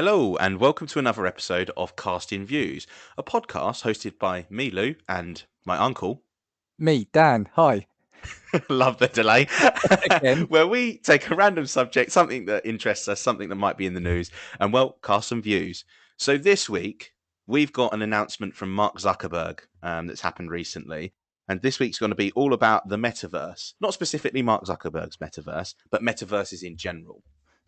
Hello, and welcome to another episode of Casting Views, a podcast hosted by me, Lou, and my uncle. Me, Dan. Hi. Love the delay. Again. Where we take a random subject, something that interests us, something that might be in the news, and cast some views. So this week, we've got an announcement from Mark Zuckerberg that's happened recently. And this week's going to be all about the metaverse. Not specifically Mark Zuckerberg's metaverse, but metaverses in general.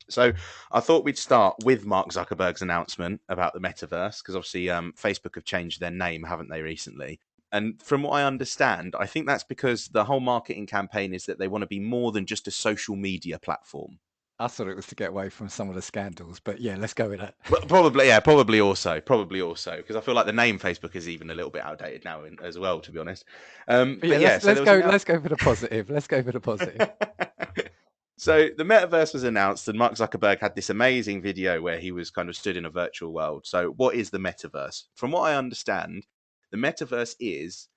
So I thought we'd start with Mark Zuckerberg's announcement about the metaverse, because obviously Facebook have changed their name, haven't they, recently? And from what I understand, I think that's because the whole marketing campaign is that they want to be more than just a social media platform. I thought it was to get away from some of the scandals, but yeah, let's go with that. Well, probably, yeah, probably also, because I feel like the name Facebook is even a little bit outdated now as well, to be honest. But yeah, But yeah, let's so let's there was go an let's go for the positive. Let's go for the positive. So the metaverse was announced, and Mark Zuckerberg had this amazing video where he was kind of stood in a virtual world. So, what is the metaverse? From what I understand, the metaverse is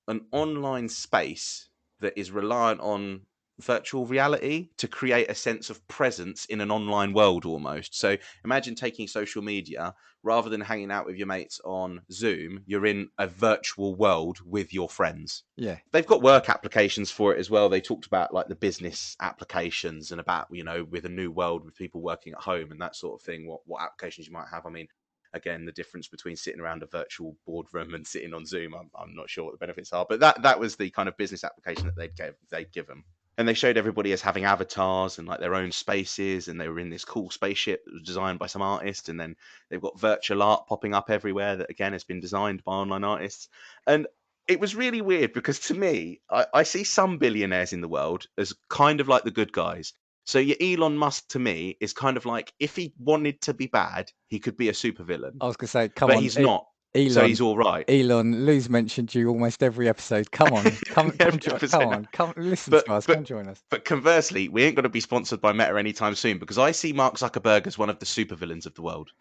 an online space that is reliant on virtual reality to create a sense of presence in an online world almost. So, imagine taking social media rather than hanging out with your mates on Zoom, you're in a virtual world with your friends. Yeah. They've got work applications for it as well. They talked about like the business applications and about, with a new world with people working at home and that sort of thing, what applications you might have. I mean, again, the difference between sitting around a virtual boardroom and sitting on Zoom, I'm not sure what the benefits are, but that was the kind of business application that they'd given. And they showed everybody as having avatars and like their own spaces, and they were in this cool spaceship that was designed by some artist, and then they've got virtual art popping up everywhere that again has been designed by online artists. And it was really weird because to me, I see some billionaires in the world as kind of like the good guys. So your Elon Musk to me is kind of like if he wanted to be bad, he could be a supervillain, I was gonna say, come but on, he's not. So Elon. he's all right. Elon, Lou's mentioned you almost every episode. Come on, come Every join. Come episode. on, come listen But to us. but Come join us. but conversely, we ain't going to be sponsored by Meta anytime soon because I see Mark Zuckerberg as one of the supervillains of the world.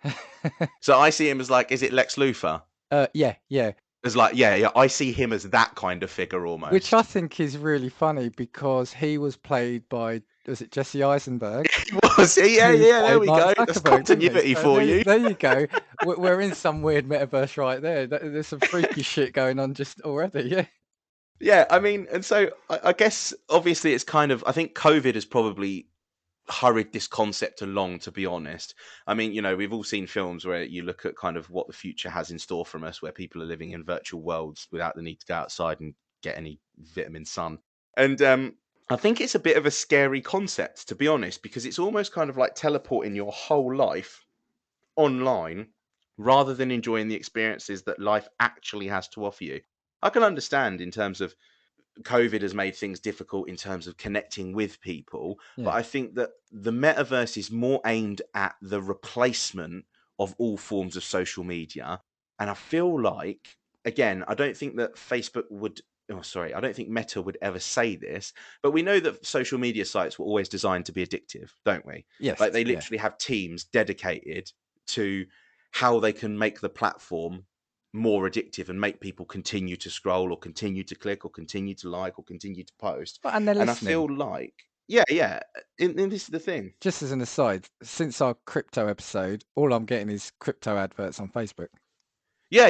So I see him as like, is it Lex Luthor? Yeah, yeah. As like, yeah, I see him as that kind of figure Which I almost. think is really funny because he was played by, was it Jesse Eisenberg? Was he? Yeah, Who yeah, there played we Mark go. That's Zuckerberg, didn't he? continuity So for you. there you go. We're in some weird metaverse right there. There's some freaky shit going on just already. Yeah. Yeah, I mean, and so I guess obviously it's kind of, I think COVID has probably hurried this concept along, to be honest. I mean, we've all seen films where you look at kind of what the future has in store from us, where people are living in virtual worlds without the need to go outside and get any vitamin sun. And I think it's a bit of a scary concept, to be honest, because it's almost kind of like teleporting your whole life online rather than enjoying the experiences that life actually has to offer you. I can understand in terms of COVID has made things difficult in terms of connecting with people, but Yeah. I think that the metaverse is more aimed at the replacement of all forms of social media. And I feel like, again, I don't think that Facebook would. Oh, sorry, I don't think Meta would ever say this, but we know that social media sites were always designed to be addictive, don't we? Yes. Like they Yeah. literally have teams dedicated to how they can make the platform more addictive and make people continue to scroll or continue to click or continue to like or continue to post. Well, and they're And I listening. feel like, yeah, and this is the thing. Just as an aside, since our crypto episode, all I'm getting is crypto adverts on Facebook. Yeah.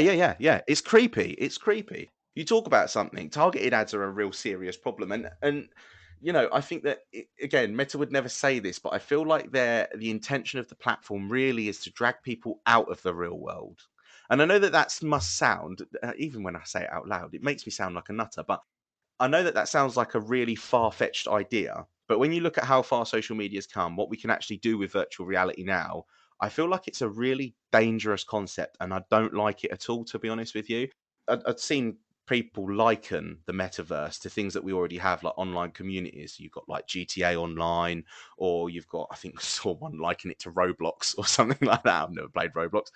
It's creepy. It's creepy. You talk about something. Targeted ads are a real serious problem, and I think that again, Meta would never say this, but I feel like the intention of the platform really is to drag people out of the real world. And I know that must sound, even when I say it out loud, it makes me sound like a nutter, but I know that sounds like a really far-fetched idea, but when you look at how far social media's come, what we can actually do with virtual reality now, I feel like it's a really dangerous concept, and I don't like it at all, to be honest with you. I've seen people liken the metaverse to things that we already have, like online communities. You've got like GTA Online, or you've got, I think, I saw one liken it to Roblox or something like that. I've never played Roblox,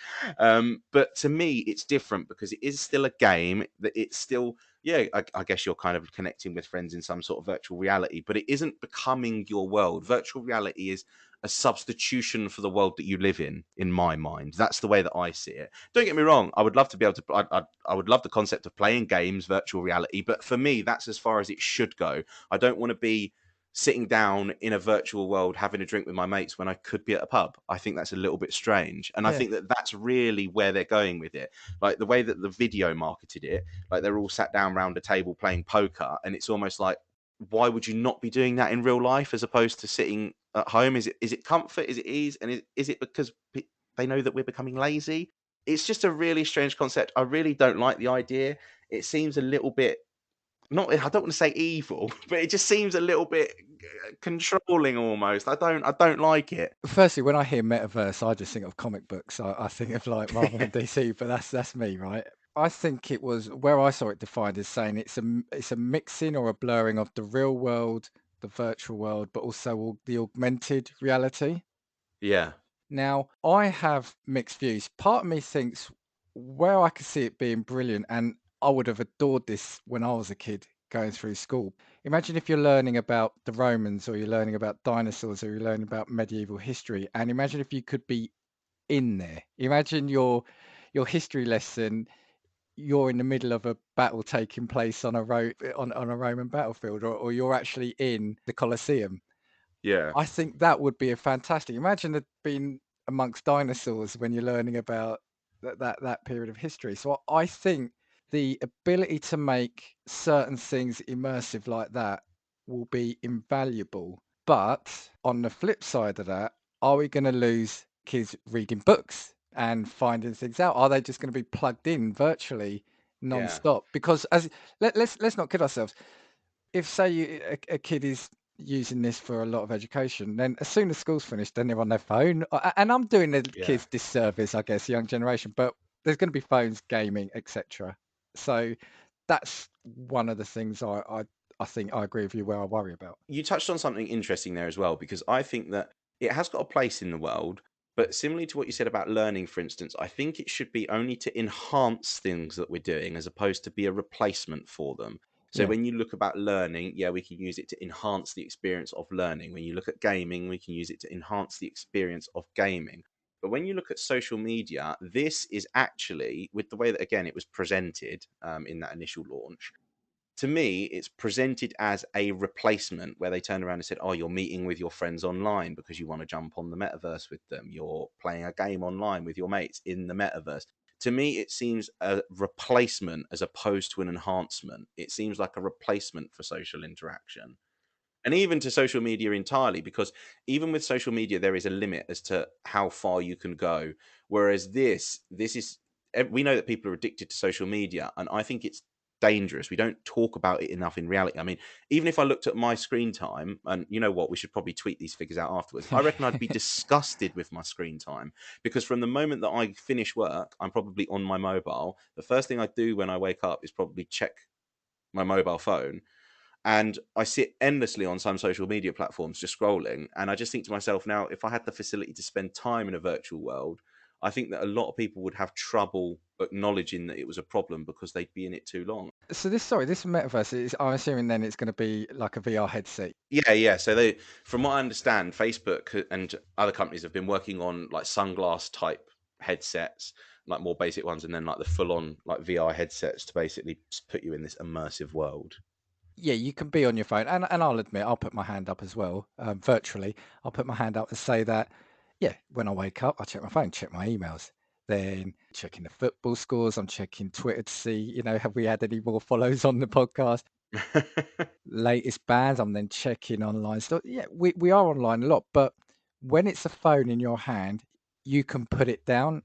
but to me, it's different because it is still a game. That it's still, yeah, I guess you're kind of connecting with friends in some sort of virtual reality, but it isn't becoming your world. Virtual reality is a substitution for the world that you live in my mind. That's the way that I see it. Don't get me wrong. I would love to be able to. I would love the concept of playing games, virtual reality, but for me, that's as far as it should go. I don't want to be sitting down in a virtual world having a drink with my mates when I could be at a pub. I think that's a little bit strange. And I Yeah. think that that's really where they're going with it. Like the way that the video marketed it, like they're all sat down around a table playing poker. And it's almost like, why would you not be doing that in real life as opposed to sitting at home? Is it comfort? Is it ease? And is it because they know that we're becoming lazy? It's just a really strange concept. I really don't like the idea. It seems a little bit not I don't want to say evil, but it just seems a little bit controlling almost. I don't like it. Firstly, when I hear metaverse, I just think of comic books. I think of like Marvel and DC, but that's me, right? I think it was where I saw it defined as saying it's a mixing or a blurring of the real world, the virtual world, but also the augmented reality. Yeah, Now, I have mixed views. Part of me thinks where I could see it being brilliant, and I would have adored this when I was a kid going through school. Imagine if you're learning about the Romans, or you're learning about dinosaurs, or you're learning about medieval history, and imagine if you could be in there. Imagine your history lesson. You're in the middle of a battle taking place on on a Roman battlefield, or you're actually in the Colosseum. yeah, I think that would be a fantastic imagine it being amongst dinosaurs when you're learning about that period of history. So I think the ability to make certain things immersive like that will be invaluable. But on the flip side of that, are we going to lose kids reading books and finding things out? Are they just going to be plugged in virtually yeah, non-stop? Because as let's not kid ourselves, if say a kid is using this for a lot of education, then as soon as school's finished, then they're on their phone. And I'm doing the yeah. kids disservice, I guess, young generation. But there's going to be phones, gaming, etc. So that's one of the things I think I agree with you where I worry about. You touched on something interesting there as well, because I think that it has got a place in the world, but similarly to what you said about learning, for instance, I think it should be only to enhance things that we're doing as opposed to be a replacement for them. So Yeah. when you look about learning, yeah, we can use it to enhance the experience of learning. When you look at gaming, we can use it to enhance the experience of gaming. But when you look at social media, this is actually, with the way that, again, it was presented in that initial launch, to me, it's presented as a replacement where they turn around and said, "Oh, you're meeting with your friends online because you want to jump on the metaverse with them. You're playing a game online with your mates in the metaverse." To me, it seems a replacement as opposed to an enhancement. It seems like a replacement for social interaction and even to social media entirely, because even with social media there is a limit as to how far you can go, whereas this is we know that people are addicted to social media, and I think it's dangerous. We don't talk about it enough in reality. I mean, even if I looked at my screen time, and you know what, we should probably tweet these figures out afterwards, I reckon I'd be disgusted with my screen time, because from the moment that I finish work, I'm probably on my mobile. The first thing I do when I wake up is probably check my mobile phone, and I sit endlessly on some social media platforms just scrolling. And I just think to myself, now, if I had the facility to spend time in a virtual world, I think that a lot of people would have trouble acknowledging that it was a problem because they'd be in it too long. So this metaverse is, I'm assuming then it's going to be like a VR headset. Yeah, yeah. So they, from what I understand, Facebook and other companies have been working on like sunglass type headsets, like more basic ones, and then like the full on like VR headsets to basically put you in this immersive world. Yeah, you can be on your phone, and I'll admit I'll put my hand up as well, virtually. I'll put my hand up and say that, yeah, when I wake up, I check my phone, check my emails, then checking the football scores. I'm checking Twitter to see, have we had any more follows on the podcast, latest bands. I'm then checking online stuff. Yeah, we are online a lot, but when it's a phone in your hand, you can put it down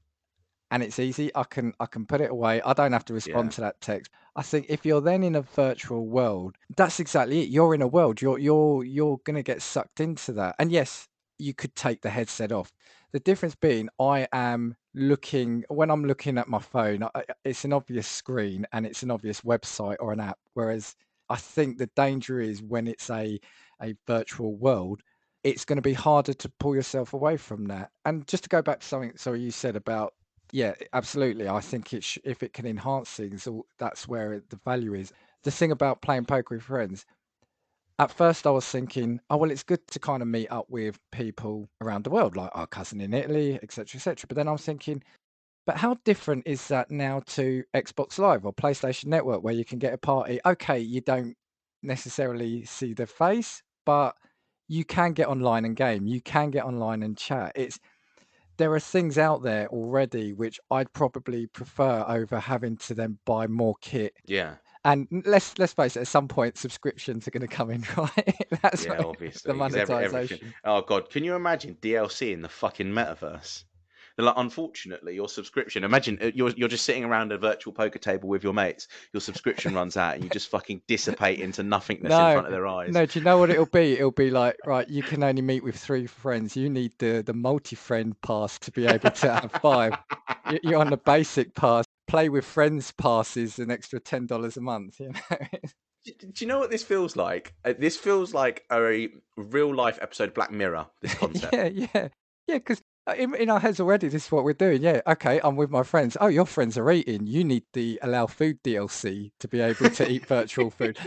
and it's easy. I can put it away. I don't have to respond Yeah, to that text. I think if you're then in a virtual world, that's exactly it. You're in a world. You're gonna get sucked into that. And yes, you could take the headset off. The difference being, I am looking when I'm looking at my phone. It's an obvious screen and it's an obvious website or an app. Whereas I think the danger is when it's a virtual world, it's going to be harder to pull yourself away from that. And just to go back to something, sorry, you said about yeah, absolutely. I think if it can enhance things, that's where the value is. The thing about playing poker with friends, at first I was thinking, oh well, it's good to kind of meet up with people around the world, like our cousin in Italy, etc., etc. But then I'm thinking, but how different is that now to Xbox Live or PlayStation Network, where you can get a party? Okay, you don't necessarily see the face, but you can get online and game. You can get online and chat. There are things out there already which I'd probably prefer over having to then buy more kit. Yeah. And let's face it, at some point subscriptions are going to come in, right? That's Yeah, what, the obviously, because everything. monetization. Oh god, can you imagine DLC in the fucking metaverse? They're like, unfortunately, your subscription. Imagine you're just sitting around a virtual poker table with your mates. Your subscription runs out, and you just fucking dissipate into nothingness in No, front of their eyes. no. Do you know what it'll be? It'll be like, right, you can only meet with 3 friends. You need the multi-friend pass to be able to have 5. You're on the basic pass. Play with friends passes an extra $10 a month. You know. Do you know what this feels like? This feels like a real life episode of Black Mirror. This concept. Yeah, yeah, yeah. Because in our heads already, this is what we're doing. Yeah, okay. I'm with my friends. Oh, your friends are eating. You need the allow food DLC to be able to eat virtual food.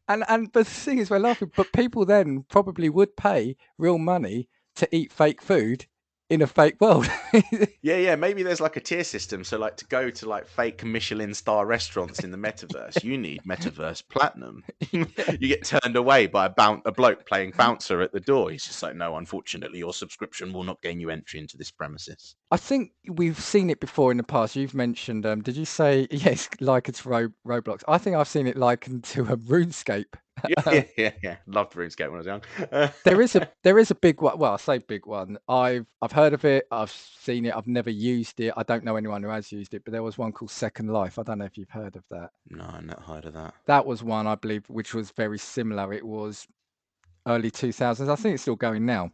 And but the thing is, we're laughing. But people then probably would pay real money to eat fake food in a fake world. Yeah, yeah. Maybe there's like a tier system. So, like, to go to like fake Michelin star restaurants in the metaverse, you need Metaverse Platinum. You Yeah. get turned away by a bloke playing bouncer at the door. He's just like, no, unfortunately, your subscription will not gain you entry into this premises. I think we've seen it before in the past. You've mentioned, did you say yes, likened to Roblox? I think I've seen it likened to a RuneScape. Yeah, yeah, yeah, yeah. Loved RuneScape when I was young. There is a big one. Well, I say big one. I've heard of it. I've seen it. I've never used it. I don't know anyone who has used it, but there was one called Second Life. I don't know if you've heard of that. No, I've not heard of that. That was one I believe which was very similar. It was early 2000s. I think it's still going now.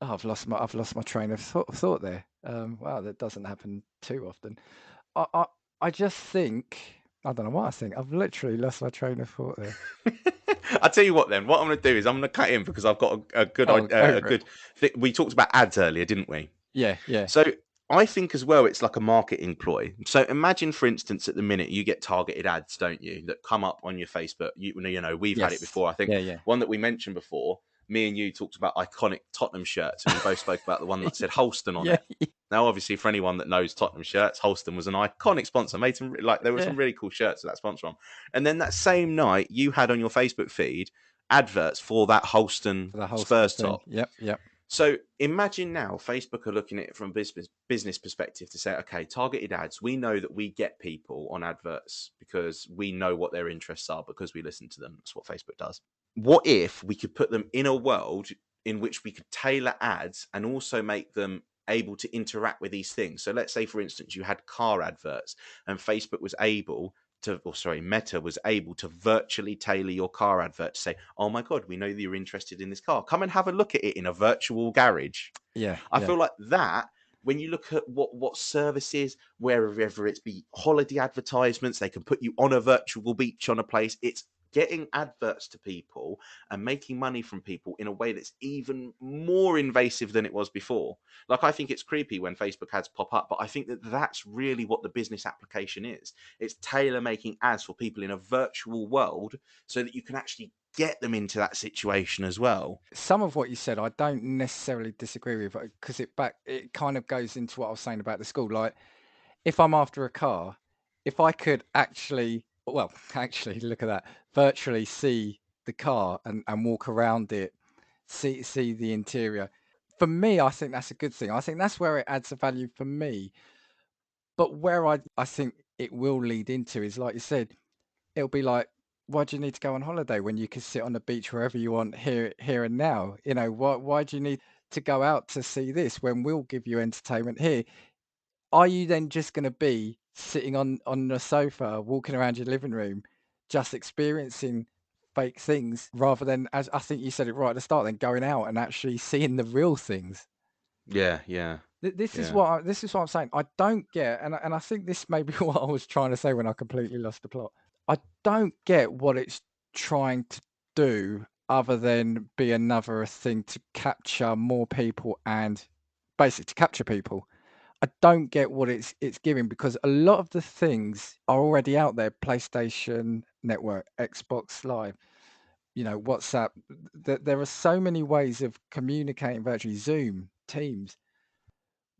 Oh, I've lost my train of thought there. Wow, that doesn't happen too often. I I I just think I don't know what I think. I've literally lost my train of thought there. I'll tell you what. Then what I'm going to do is I'm going to cut in because I've got a good Oh, go a for it. good. We talked about ads earlier, didn't we? Yeah, yeah. So I think as well, it's like a marketing ploy. So imagine, for instance, at the minute you get targeted ads, don't you, that come up on your Facebook. You know, we've had it Yes. before. I think Yeah, yeah. one that we mentioned before. Me and you talked about iconic Tottenham shirts, and we both spoke about the one that said Holston on Yeah, it. Now, obviously, for anyone that knows Tottenham shirts, Holston was an iconic sponsor. Made some like there were some yeah. really cool shirts that sponsor on. And then that same night, you had on your Facebook feed adverts for that Holston For the Holston Spurs thing. top. Yep, yep. So imagine now Facebook are looking at it from a business perspective to say, okay, targeted ads. We know that we get people on adverts because we know what their interests are because we listen to them. That's what Facebook does. What if we could put them in a world in which we could tailor ads and also make them able to interact with these things? So let's say, for instance, you had car adverts and Facebook was able to, or sorry, Meta was able to virtually tailor your car advert to say, "Oh my god, we know that you're interested in this car. Come and have a look at it in a virtual garage." Yeah, I yeah. feel like that when you look at what services, wherever it's be holiday advertisements, they can put you on a virtual beach on a place. It's getting adverts to people and making money from people in a way that's even more invasive than it was before. Like, I think it's creepy when Facebook ads pop up, but I think that that's really what the business application is. It's tailor making ads for people in a virtual world so that you can actually get them into that situation as well. Some of what you said, I don't necessarily disagree with because it kind of goes into what I was saying about the school. Like, if I'm after a car, if I could actually, well, actually, look at that, virtually see the car and walk around it, see the interior. For me, I think that's a good thing. I think that's where it adds a value for me. But where I think it will lead into is, like you said, it'll be like, why do you need to go on holiday when you can sit on the beach wherever you want here and now? You know, why do you need to go out to see this when we'll give you entertainment here? Are you then just gonna be sitting on the sofa, walking around your living room, just experiencing fake things rather than, as I think you said it right at the start, then going out and actually seeing the real things? Yeah, yeah, This is yeah. what I'm saying. I don't get, and I think this may be what I was trying to say when I completely lost the plot. I don't get what it's trying to do other than be another thing to capture more people and basically to capture people. I don't get what it's giving because a lot of the things are already out there. PlayStation Network, Xbox Live, WhatsApp. There are so many ways of communicating virtually. Zoom, Teams.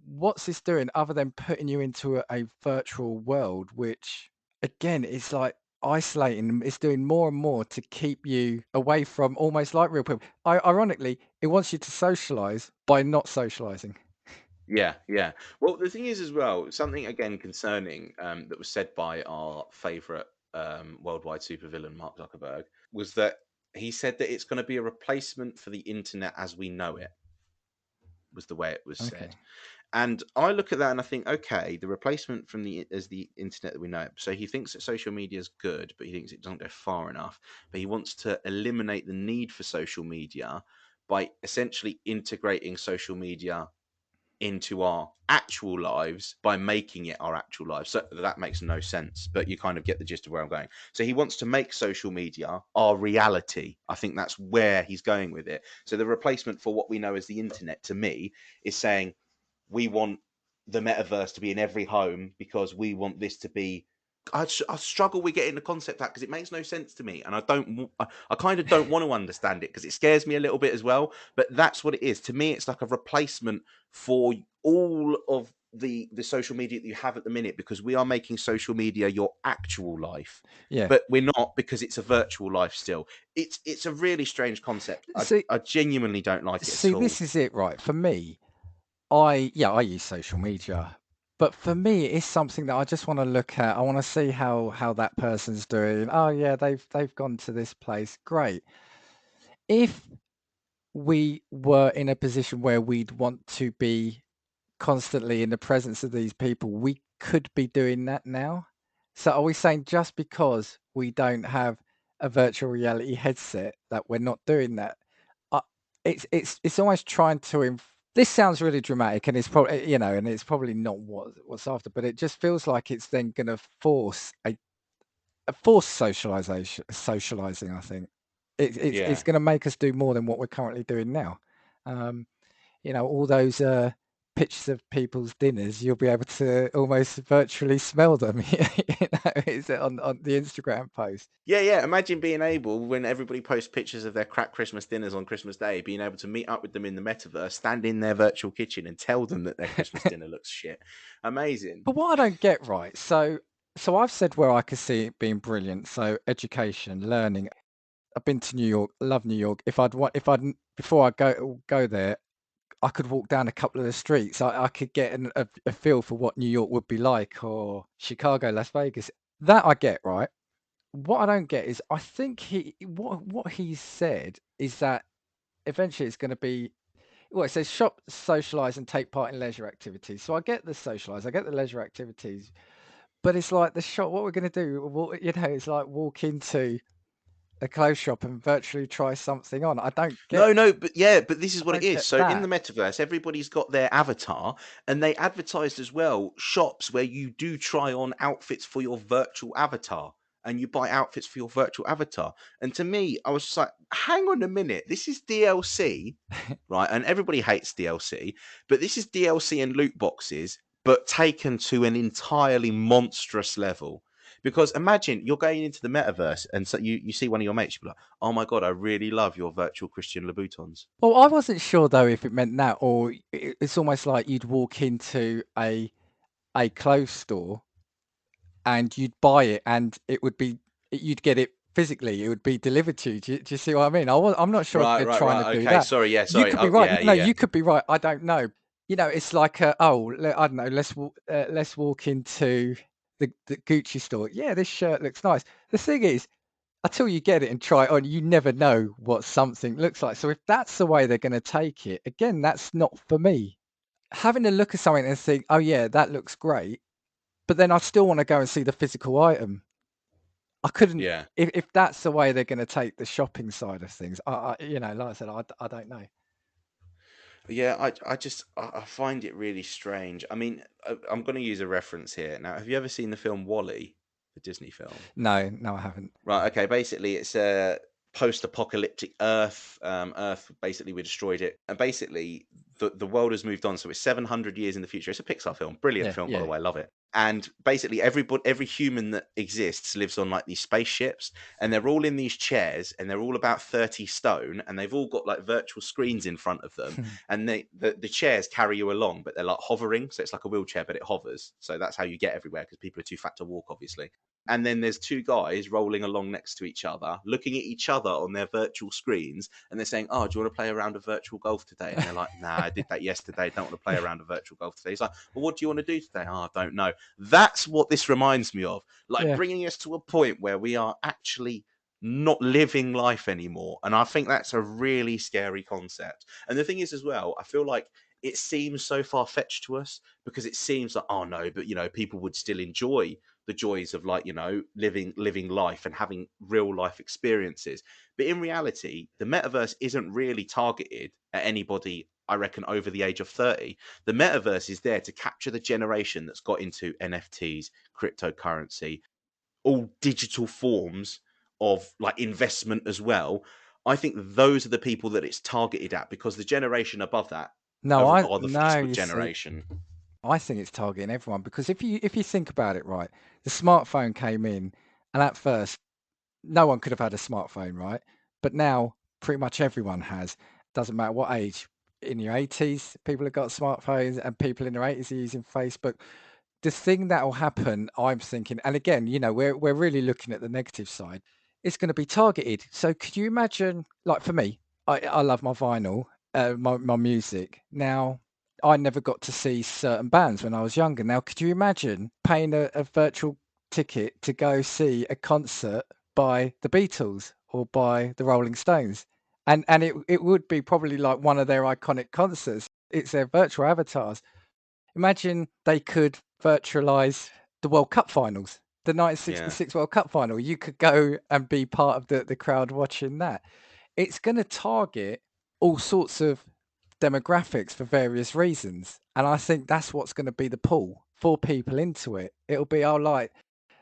What's this doing other than putting you into a virtual world, which again is like isolating. It's doing more and more to keep you away from almost like real people. Ironically, it wants you to socialize by not socializing. Yeah, yeah. Well, the thing is as well, something again concerning that was said by our favourite worldwide supervillain, Mark Zuckerberg, was that he said that it's going to be a replacement for the internet as we know it, was the way it was said. Okay. And I look at that and I think, okay, the replacement from the internet that we know it. So he thinks that social media is good, but he thinks it doesn't go far enough. But he wants to eliminate the need for social media by essentially integrating social media into our actual lives by making it our actual lives. So that makes no sense, but you kind of get the gist of where I'm going. So he wants to make social media our reality. I think that's where he's going with it. So the replacement for what we know as the internet to me is saying we want the metaverse to be in every home because we want this to be. I struggle with getting the concept out because it makes no sense to me, and I kind of don't want to understand it because it scares me a little bit as well. But that's what it is to me. It's like a replacement for all of the social media that you have at the minute because we are making social media your actual life, Yeah. but we're not because it's a virtual life still. It's a really strange concept. See, I genuinely don't like it see, at all. this is it, right? For me, I use social media, but for me, it's something that I just want to look at. I want to see how that person's doing. Oh yeah, they've gone to this place. Great. If we were in a position where we'd want to be constantly in the presence of these people, we could be doing that now. So are we saying just because we don't have a virtual reality headset that we're not doing that? Uh, it's almost trying to this sounds really dramatic, and it's probably, and it's probably not what's after, but it just feels like it's then going to force a forced socializing. I think it's Yeah. going to make us do more than what we're currently doing now. Um, all those pictures of people's dinners, you'll be able to almost virtually smell them. Is it on the Instagram post? Yeah, yeah. Imagine being able, when everybody posts pictures of their crap Christmas dinners on Christmas Day, being able to meet up with them in the metaverse, stand in their virtual kitchen, and tell them that their Christmas dinner looks shit. Amazing. But what I don't get right, so I've said where I could see it being brilliant. So education, learning. I've been to New York, love New York. If I'd before I go there, I could walk down a couple of the streets. I could get a feel for what New York would be like, or Chicago, Las Vegas. That I get, right? What I don't get is I think what he said is that eventually it's going to be, well, it says shop, socialize, and take part in leisure activities. So I get the socialize, I get the leisure activities, but it's like the shop. What we're going to do, it's like walk into a clothes shop and virtually try something on. No, no, but yeah, but this is I what it don't is. get So in the that. metaverse, everybody's got their avatar, and they advertised as well shops where you do try on outfits for your virtual avatar, and you buy outfits for your virtual avatar. And to me, I was just like, hang on a minute, this is DLC, right? And everybody hates DLC, but this is DLC and loot boxes, but taken to an entirely monstrous level. Because imagine you're going into the metaverse and so you see one of your mates, you're like, oh my god, I really love your virtual Christian Louboutins. Well, I wasn't sure though if it meant that, or it's almost like you'd walk into a clothes store and you'd buy it, and you'd get it physically. It would be delivered to you. Do you see what I mean? I'm not sure if Right, they're right, trying to right. do Okay, that. sorry. Yeah, You sorry. could be Oh, right. yeah, No, yeah. you could be right. I don't know. It's like, I don't know. Let's walk into the Gucci store. Yeah, this shirt looks nice. The thing is, until you get it and try it on, you never know what something looks like. So if that's the way they're going to take it, again, that's not for me. Having a look at something and think, oh yeah, that looks great, but then I still want to go and see the physical item. I couldn't Yeah. if that's the way they're going to take the shopping side of things. Like I said, I don't know. Yeah, I find it really strange. I mean, I'm going to use a reference here. Now, have you ever seen the film Wall-E, the Disney film? No, no, I haven't. Right. Okay. Basically, it's a post-apocalyptic Earth. Earth basically we destroyed it, and basically the world has moved on. So it's 700 years in the future. It's a Pixar film, brilliant Yeah, film by the yeah. way, love it. and basically every human that exists lives on like these spaceships, and they're all in these chairs, and they're all about 30 stone, and they've all got like virtual screens in front of them, and the chairs carry you along, but they're like hovering, so it's like a wheelchair but it hovers, so that's how you get everywhere because people are too fat to walk, obviously. And then there's two guys rolling along next to each other, looking at each other on their virtual screens, and they're saying, "Oh, do you want to play a round of virtual golf today?" And they're like, "Nah, I did that yesterday. Don't want to play a round of virtual golf today." He's like, "Well, what do you want to do today?" "Oh, I don't know." That's what this reminds me of, like Yeah. bringing us to a point where we are actually not living life anymore. And I think that's a really scary concept. And the thing is, as well, I feel like it seems so far fetched to us because it seems like, oh no, but people would still enjoy the joys of, like, living life and having real life experiences. But in reality, the metaverse isn't really targeted at anybody, I reckon, over the age of 30. The metaverse is there to capture the generation that's got into NFTs, cryptocurrency, all digital forms of like investment as well. I think those are the people that it's targeted at, because the generation above that No, are the no, Facebook you see, generation. I think it's targeting everyone because if you think about it, right, the smartphone came in, and at first no one could have had a smartphone, right? But now pretty much everyone has. Doesn't matter what age. In your 80s, people have got smartphones, and people in their 80s are using Facebook. The thing that will happen, I'm thinking, and again, we're really looking at the negative side. It's going to be targeted. So could you imagine, like for me, I love my vinyl, my music. Now, I never got to see certain bands when I was younger. Now, could you imagine paying a virtual ticket to go see a concert by the Beatles or by the Rolling Stones? And it would be probably like one of their iconic concerts. It's their virtual avatars. Imagine they could virtualize the World Cup finals, the Yeah. 1966 World Cup final. You could go and be part of the crowd watching that. It's going to target all sorts of demographics for various reasons. And I think that's what's going to be the pull for people into it. It'll be, oh, like,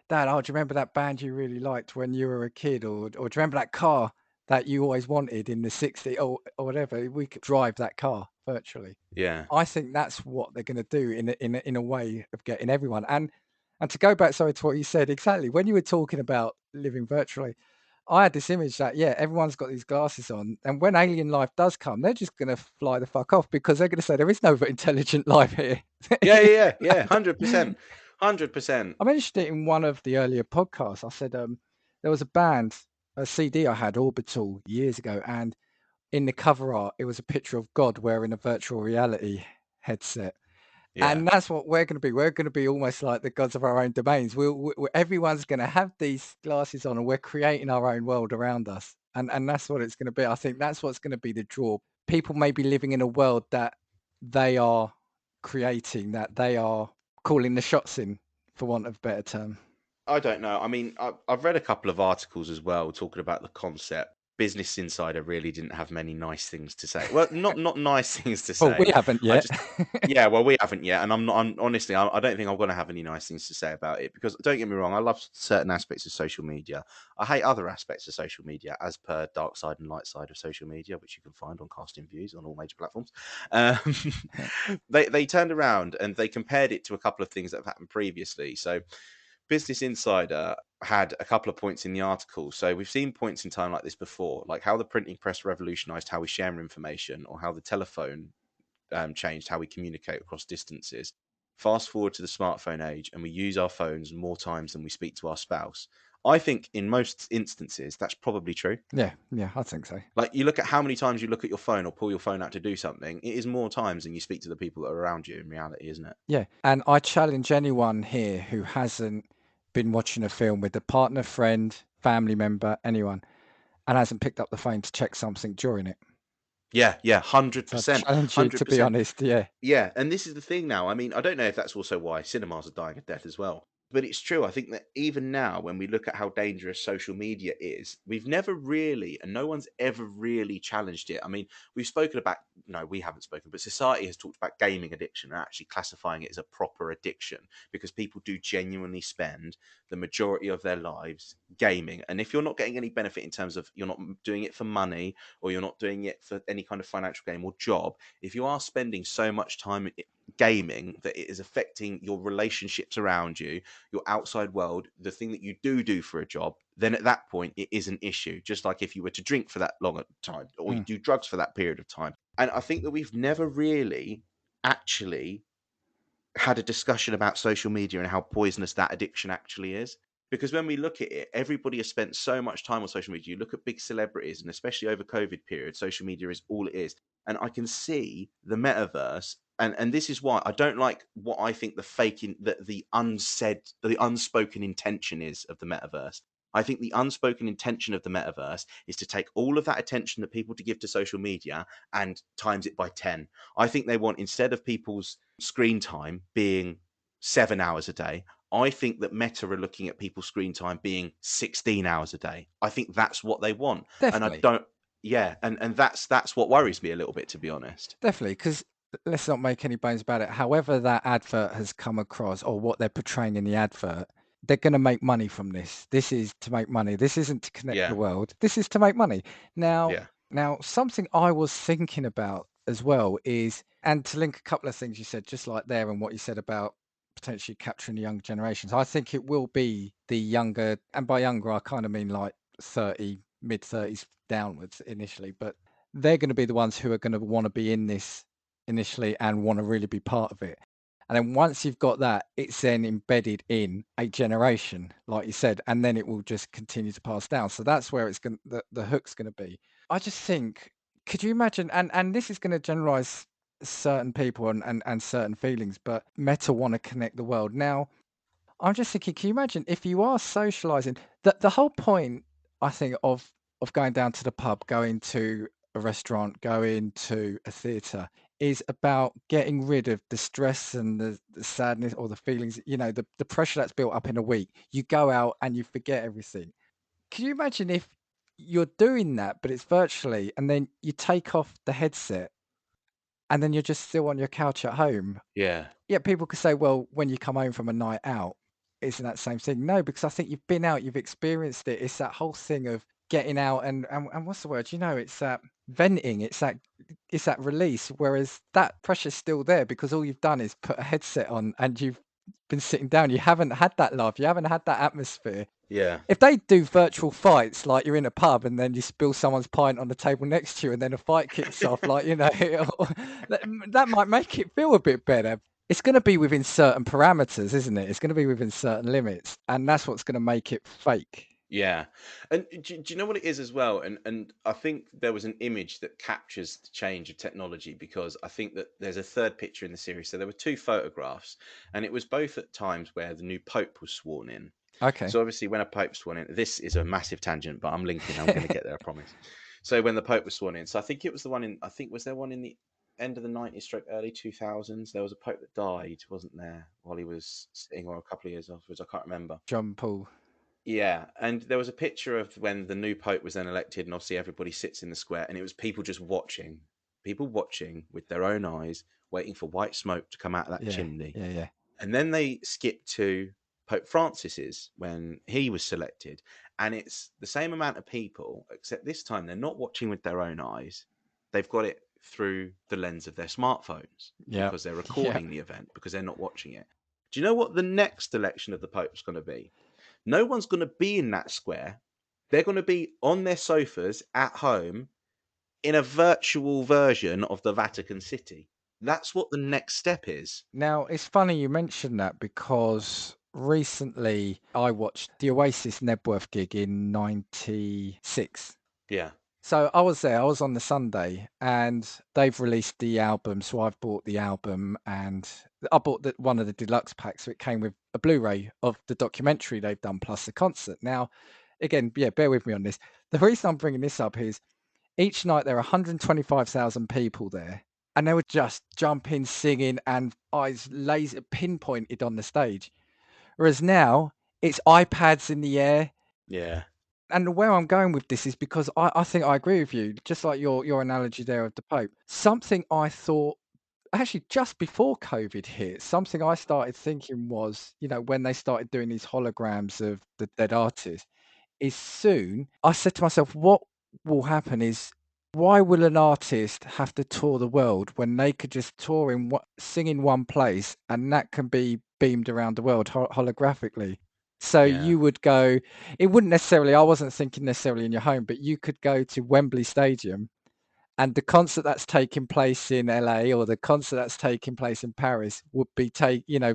Dad, oh, do you remember that band you really liked when you were a kid? Or do you remember that car that you always wanted in the 60s or whatever? We could drive that car virtually. Yeah. I think that's what they're gonna do in a way of getting everyone. And to go back, sorry, to what you said, exactly, when you were talking about living virtually, I had this image that, yeah, everyone's got these glasses on, and when alien life does come, they're just gonna fly the fuck off because they're gonna say there is no intelligent life here. Yeah, yeah, yeah, yeah. 100%. 100%. I mentioned it in one of the earlier podcasts. I said, there was a band, a CD I had, Orbital, years ago, and in the cover art, it was a picture of God wearing a virtual reality headset. Yeah. And that's what we're gonna be. We're gonna be almost like the gods of our own domains. Everyone's gonna have these glasses on, and we're creating our own world around us. And that's what it's gonna be. I think that's what's gonna be the draw. People may be living in a world that they are creating, that they are calling the shots in, for want of a better term. I don't know. I mean, I've read a couple of articles as well talking about the concept. Business Insider really didn't have many nice things to say. Well, not nice things to Well, we say. haven't I yet. just Yeah, well, we haven't yet, and I'm not. I'm honestly, I don't think I'm going to have any nice things to say about it, because don't get me wrong, I love certain aspects of social media. I hate other aspects of social media, as per dark side and light side of social media, which you can find on Casting Views on all major platforms. Um, they turned around and they compared it to a couple of things that have happened previously. So Business Insider had a couple of points in the article. So we've seen points in time like this before, like how the printing press revolutionized how we share information, or how the telephone changed how we communicate across distances. Fast forward to the smartphone age, and we use our phones more times than we speak to our spouse. I think in most instances that's probably true. Yeah, yeah, I think so. Like, you look at how many times you look at your phone or pull your phone out to do something, it is more times than you speak to the people that are around you in reality, isn't it? Yeah, and I challenge anyone here who hasn't been watching a film with a partner, friend, family member, anyone, and hasn't picked up the phone to check something during it. Yeah, yeah, So I 100%. challenge you to be 100%. honest. Yeah, Yeah, and this is the thing now. I mean, I don't know if that's also why cinemas are dying a death as well. But it's true. I think that even now, when we look at how dangerous social media is, we've never really, and no one's ever really challenged it. I mean, we've spoken about, no, we haven't spoken, but society has talked about gaming addiction and actually classifying it as a proper addiction, because people do genuinely spend the majority of their lives gaming. And if you're not getting any benefit in terms of you're not doing it for money, or you're not doing it for any kind of financial gain or job, if you are spending so much time gaming, that it is affecting your relationships around you, your outside world, the thing that you do for a job, then at that point it is an issue. Just like if you were to drink for that long a time or you Mm. do drugs for that period of time. And I think that we've never really actually had a discussion about social media and how poisonous that addiction actually is. Because when we look at it, everybody has spent so much time on social media. You look at big celebrities, and especially over COVID period, social media is all it is. And I can see the metaverse, and this is why I don't like what I think the faking, the unsaid, the unspoken intention is of the metaverse. I think the unspoken intention of the metaverse is to take all of that attention that people to give to social media and times it by 10. I think they want, instead of people's screen time being 7 hours a day, I think that Meta are looking at people's screen time being 16 hours a day. I think that's what they want. And I Definitely. don't, yeah, and that's what worries me a little bit, to be honest. Definitely, because let's not make any bones about it. However, that advert has come across, or what they're portraying in the advert, they're going to make money from this. This is to make money. This isn't to connect the Yeah, world. This is to make money. Now, yeah, now, something I was thinking about as well is, and to link a couple of things you said, just like there, and what you said about potentially capturing the younger generations. I think it will be the younger, and by younger, I kind of mean like 30, mid 30s downwards initially, but they're going to be the ones who are going to want to be in this initially and want to really be part of it. And then once you've got that, it's then embedded in a generation, like you said, and then it will just continue to pass down. So that's where it's going the hook's going to be. I just think, could you imagine, and this is going to generalize certain people and certain feelings, but Meta want to connect the world. Now, I'm just thinking, can you imagine if you are socializing? The whole point, I think, of going down to the pub, going to a restaurant, going to a theater is about getting rid of the stress and the sadness or the feelings, the pressure that's built up in a week. You go out and you forget everything. Can you imagine if you're doing that, but it's virtually, and then you take off the headset and then you're just still on your couch at home? yeah, Yeah, people could say, "Well, when you come home from a night out, isn't that same thing?" No, because I think you've been out, you've experienced it. It's that whole thing of getting out and what's the word? It's that venting, it's that release. Whereas that pressure's still there because all you've done is put a headset on and you've been sitting down. You haven't had that love. You haven't had that atmosphere. yeah. If they do virtual fights, like you're in a pub and then you spill someone's pint on the table next to you and then a fight kicks off, like, that might make it feel a bit better. It's gonna be within certain parameters, isn't it? It's gonna be within certain limits, and that's what's gonna make it fake. Yeah, and do you know what it is as well? And I think there was an image that captures the change of technology, because I think that there's a third picture in the series. So there were two photographs, and it was both at times where the new pope was sworn in. Okay. So obviously, when a pope's sworn in, this is a massive tangent, but I'm linking. I'm going to get there, I promise. So when the pope was sworn in, so I think it was the one in. I think, was there one in the end of the 90s, stroke early 2000s? There was a pope that died, wasn't there, while he was sitting, or a couple of years afterwards? I can't remember. John Paul. Yeah, and there was a picture of when the new pope was then elected, and obviously everybody sits in the square, and it was people watching with their own eyes, waiting for white smoke to come out of that Yeah, chimney. yeah, yeah. And then they skip to Pope Francis's when he was selected, and it's the same amount of people, except this time they're not watching with their own eyes. They've got it through the lens of their smartphones Yep. because they're Yep. recording the event, because they're not watching it. Do you know what the next election of the Pope's going to be? No one's going to be in that square. They're going to be on their sofas at home in a virtual version of the Vatican City. That's what the next step is. Now, it's funny you mentioned that because recently I watched the Oasis Nebworth gig in '96. Yeah. So I was there, I was on the Sunday, and they've released the album, so I've bought the album, and I bought one of the deluxe packs, so it came with a Blu-ray of the documentary they've done plus the concert. Now, again, yeah, bear with me on this. The reason I'm bringing this up is each night there are 125,000 people there, and they were just jumping, singing, and eyes laser pinpointed on the stage. Whereas now it's iPads in the air, Yeah. and where I'm going with this is because I think I agree with you, just like your analogy there of the Pope. Something I thought actually just before COVID hit, something I started thinking was, when they started doing these holograms of the dead artists, is soon I said to myself, what will happen is Why will an artist have to tour the world when they could just tour in sing in one place and that can be beamed around the world holographically? So Yeah, you would go, it wouldn't necessarily, I wasn't thinking necessarily in your home, but you could go to Wembley Stadium and the concert that's taking place in LA or the concert that's taking place in Paris would be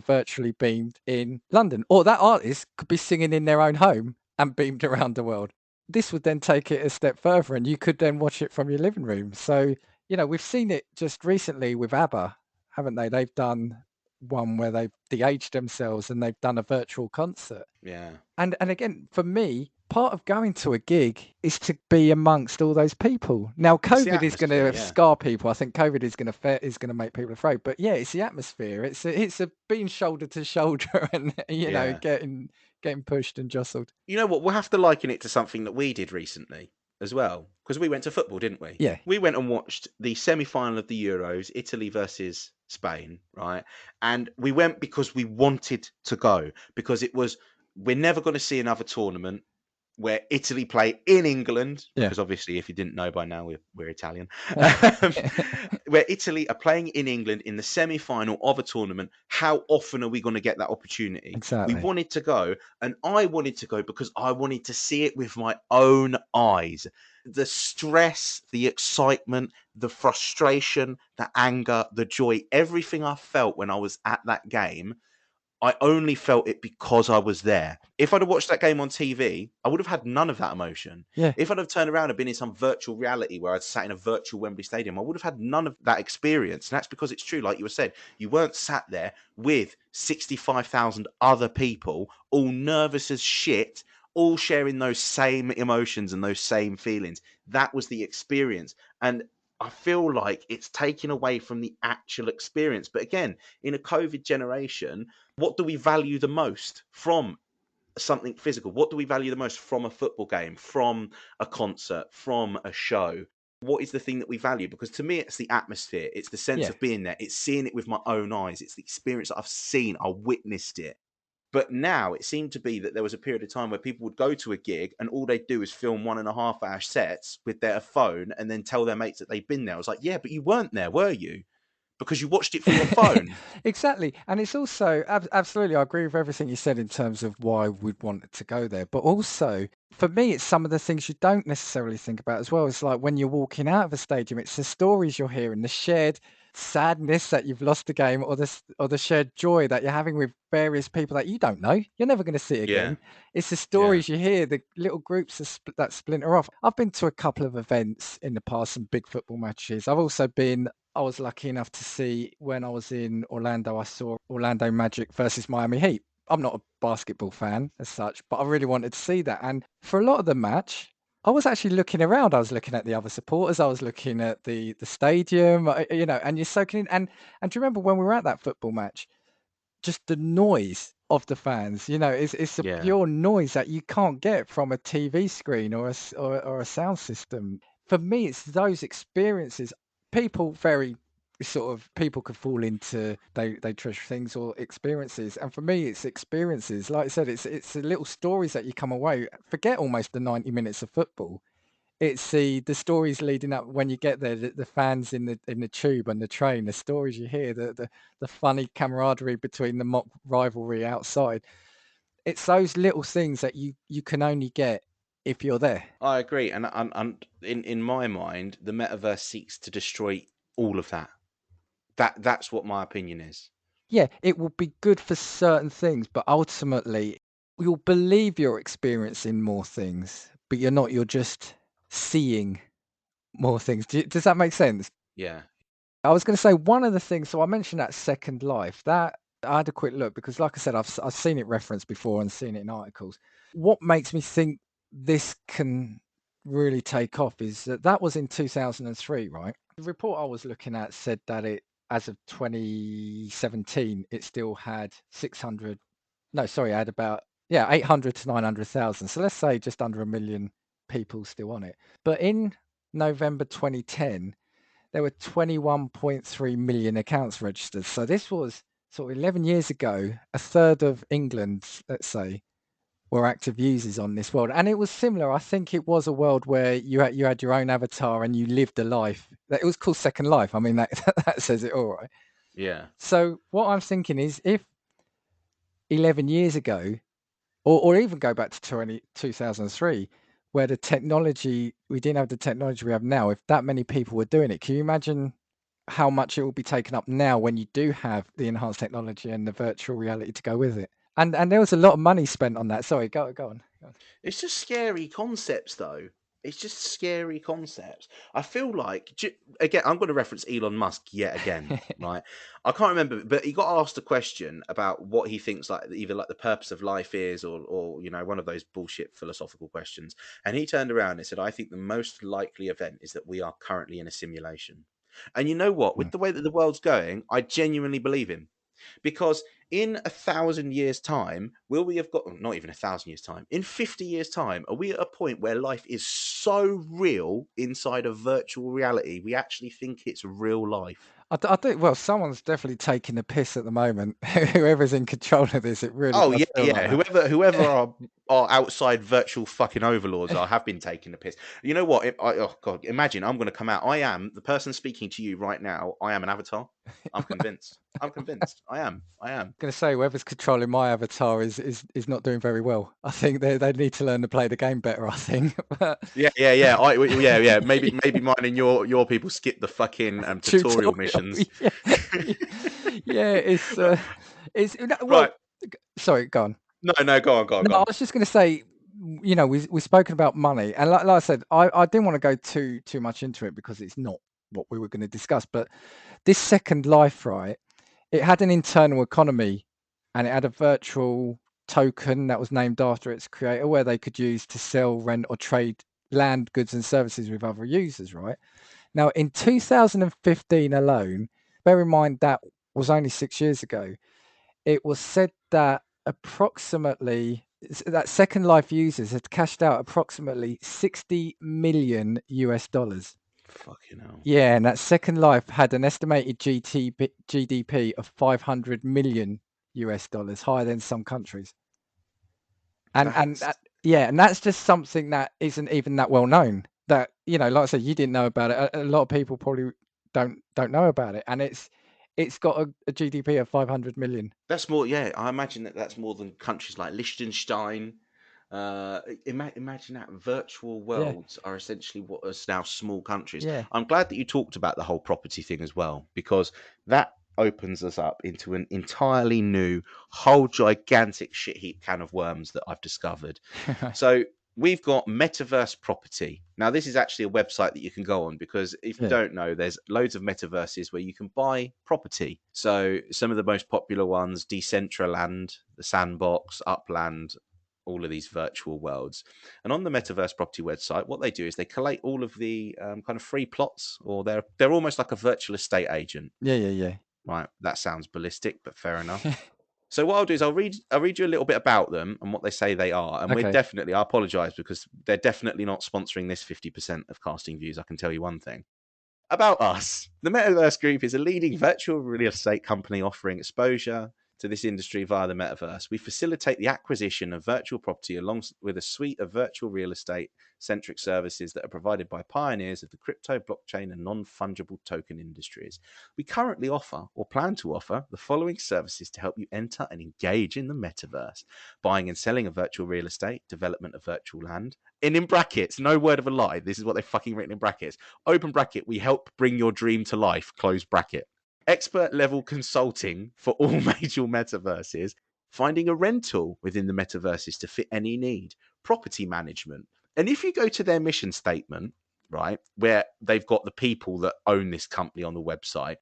virtually beamed in London, or that artist could be singing in their own home and beamed around the world. This would then take it a step further, and you could then watch it from your living room. So, we've seen it just recently with ABBA, haven't they? They've done one where they've de-aged themselves and they've done a virtual concert. yeah. And again, for me, part of going to a gig is to be amongst all those people. Now, It's the COVID is going atmosphere, to yeah. scar people. I think COVID is going to make people afraid. But yeah, it's the atmosphere. It's a being shoulder to shoulder and Yeah. getting pushed and jostled. You know what? We'll have to liken it to something that we did recently as well, because we went to football, didn't we? Yeah, We went and watched the semi-final of the Euros, Italy versus Spain, right? And we went because we wanted to go, because it was, we're never going to see another tournament where Italy play in England, yeah, because obviously, if you didn't know by now, we're Italian, um, where Italy are playing in England in the semi final of a tournament. How often are we going to get that opportunity? We exactly. wanted to go, and I wanted to go because I wanted to see it with my own eyes. The stress, the excitement, the frustration, the anger, the joy, everything I felt when I was at that game, I only felt it because I was there. If I'd have watched that game on TV, I would have had none of that emotion. Yeah, If I'd have turned around and been in some virtual reality where I'd sat in a virtual Wembley Stadium, I would have had none of that experience. And that's because it's true, like you were said, you weren't sat there with 65,000 other people, all nervous as shit, all sharing those same emotions and those same feelings. That was the experience. And I feel like it's taken away from the actual experience. But again, in a COVID generation, what do we value the most from something physical? What do we value the most from a football game, from a concert, from a show? What is the thing that we value? Because to me, it's the atmosphere, it's the sense yeah. of being there, it's seeing it with my own eyes, it's the experience that I've seen, I witnessed it. But now it seemed to be that there was a period of time where people would go to a gig and all they'd do is film 1.5 hour sets with their phone and then tell their mates that they've been there. I was like, yeah, but you weren't there, were you? Because you watched it from your phone. Exactly. And it's also absolutely, I agree with everything you said in terms of why we'd want to go there. But also, for me, it's some of the things you don't necessarily think about as well. It's like when you're walking out of a stadium, it's the stories you're hearing, the shared sadness that you've lost the game, or the shared joy that you're having with various people that you don't know. You're never going to see Yeah, again. It's the yeah, stories you hear, the little groups that splinter off. I've been to a couple of events in the past, some big football matches. I was lucky enough to see when I was in Orlando, I saw Orlando Magic versus Miami Heat. I'm not a basketball fan as such, but I really wanted to see that. And for a lot of the match, I was actually looking around. I was looking at the other supporters. I was looking at the stadium, and you're soaking in. And do you remember when we were at that football match? Just the noise of the fans, it's a yeah. pure noise that you can't get from a TV screen or a sound system. For me, it's those experiences. People could fall into they treasure things or experiences, and for me, it's experiences. Like I said, it's the little stories that you come away. Forget almost the 90 minutes of football. It's the stories leading up when you get there, the fans in the tube and the train, the stories you hear, the funny camaraderie between the mock rivalry outside. It's those little things that you can only get if you're there. I agree, and in my mind, the metaverse seeks to destroy all of that. That's what my opinion is. Yeah, it will be good for certain things, but ultimately you'll believe you're experiencing more things, but you're not, you're just seeing more things. Does that make sense? Yeah, I was going to say one of the things. So I mentioned that Second Life. That I had a quick look because, like I said, I've seen it referenced before and seen it in articles. What makes me think this can really take off is that was in 2003, right? The report I was looking at said that as of 2017, it still had 600. No, sorry, I had about 800 to 900,000. So let's say just under a million people still on it. But in November 2010 there were 21.3 million accounts registered. So this was sort of 11 years ago, a third of England, let's say, were active users on this world, and it was similar. I think it was a world where you had your own avatar and you lived a life. It was called Second Life. I mean, that that says it all, right? Yeah. So what I'm thinking is, if 11 years ago, or even go back to 2003, where the technology, we didn't have the technology we have now, if that many people were doing it, can you imagine how much it will be taken up now when you do have the enhanced technology and the virtual reality to go with it? And there was a lot of money spent on that. Sorry, go on. Go It's just scary concepts, though. It's just scary concepts. I feel like, again, I'm going to reference Elon Musk yet again, on. right? I can't remember, but he got asked a question about what he thinks, like either like the purpose of life is, or one of those bullshit philosophical questions. And he turned around and said, "I think the most likely event is that we are currently in a simulation." And you know what? With Mm. the way that the world's going, I genuinely believe him. Because in 1,000 years' time, will we have got, not even 1,000 years' time, in 50 years' time, are we at a point where life is so real inside of virtual reality, we actually think it's real life? I think, well, someone's definitely taking the piss at the moment. Whoever's in control of this, it really Oh does yeah, feel like yeah. that. Whoever our outside virtual fucking overlords are have been taking the piss. You know what? Oh god, imagine I'm going to come out. I am the person speaking to you right now. I am an avatar. I'm convinced. I'm convinced. I am. I am. Going to say whoever's controlling my avatar is not doing very well. I think they need to learn to play the game better. I think, but Yeah, yeah, yeah. Yeah, yeah. Maybe mine and your people skip the fucking tutorial tutorial, missions. yeah, yeah. It's well. Right. Sorry, go on. No, no. Go on, go on, go No, I on. was just going to say, we've spoken about money, and like I said, I didn't want to go too much into it because it's not what we were going to discuss. But this Second Life, right? It had an internal economy, and it had a virtual token that was named after its creator, where they could use to sell, rent, or trade land, goods, and services with other users, right? Now, in 2015 alone, bear in mind that was only 6 years ago, it was said that that Second Life users had cashed out approximately 60 million US dollars. Fucking hell. Yeah, and that Second Life had an estimated GDP of 500 million US dollars, higher than some countries. And That's yeah, and that's just something that isn't even that well known. That, like I said, you didn't know about it. A lot of people probably don't know about it, and it's got a GDP of 500 million. That's more, yeah. I imagine that's more than countries like Liechtenstein. Imagine that virtual Yeah, worlds are essentially what is now small countries. yeah, I'm glad that you talked about the whole property thing as well, because that opens us up into an entirely new, whole gigantic shit heap can of worms that I've discovered. So we've got Metaverse property. Now, this is actually a website that you can go on, because if you yeah, don't know, there's loads of metaverses where you can buy property. So some of the most popular ones, Decentraland, the Sandbox, Upland, all of these virtual worlds. And on the Metaverse property website, what they do is they collate all of the kind of free plots, or they're almost like a virtual estate agent. yeah, yeah, Right, that sounds ballistic, but fair yeah. enough. So what I'll do is I'll read you a little bit about them and what they say they are. And Okay. I apologise, because they're definitely not sponsoring this 50% of casting views. I can tell you one thing. About us. The Metaverse Group is a leading virtual real estate company offering exposure to this industry via the metaverse. We facilitate the acquisition of virtual property along with a suite of virtual real estate centric services that are provided by pioneers of the crypto, blockchain, and non fungible token industries. We currently offer, or plan to offer, the following services to help you enter and engage in the metaverse: buying and selling of virtual real estate, development of virtual land. And in brackets, no word of a lie, this is what they've fucking written in brackets. Open bracket, we help bring your dream to life, close bracket. Expert level consulting for all major metaverses, finding a rental within the metaverses to fit any need, property management. And if you go to their mission statement, right, where they've got the people that own this company on the website,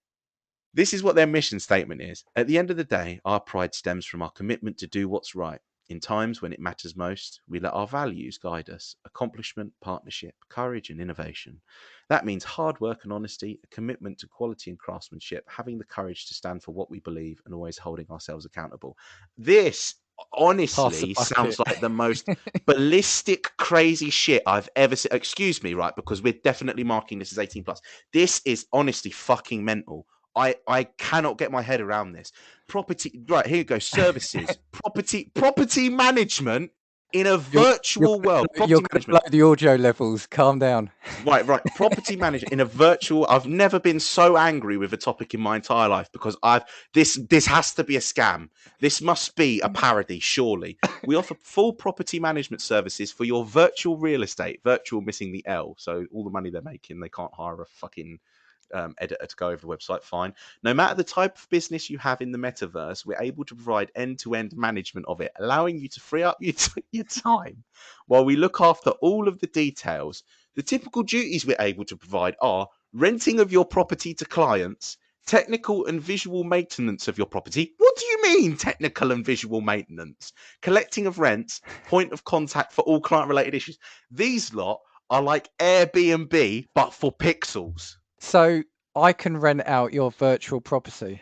this is what their mission statement is. At the end of the day, our pride stems from our commitment to do what's right. In times when it matters most, we let our values guide us: accomplishment, partnership, courage, and innovation. That means hard work and honesty, a commitment to quality and craftsmanship, having the courage to stand for what we believe, and always holding ourselves accountable. This Pass the honestly sounds bucket. like the most ballistic, crazy shit I've ever seen. Excuse me, right? Because we're definitely marking this as 18 plus. This is honestly fucking mental. I cannot get my head around this. Property, right, here you go. Services, property management. In a You're virtual world, you're property gonna management. blow the audio levels. Calm down. Right, right. Property manager in a virtual. I've never been so angry with a topic in my entire life because I've this has to be a scam. This must be a parody, surely. We offer full property management services for your virtual real estate. Virtual missing the L. So all the money they're making, they can't hire a fucking editor to go over the website. Fine. No matter the type of business you have in the metaverse, we're able to provide end-to-end management of it, allowing you to free up your time while we look after all of the details. The typical duties we're able to provide are renting of your property to clients, technical and visual maintenance of your property. What do you mean, technical and visual maintenance? Collecting of rents, point of contact for all client related issues. These lot are like Airbnb, but for pixels. So I can rent out your virtual property.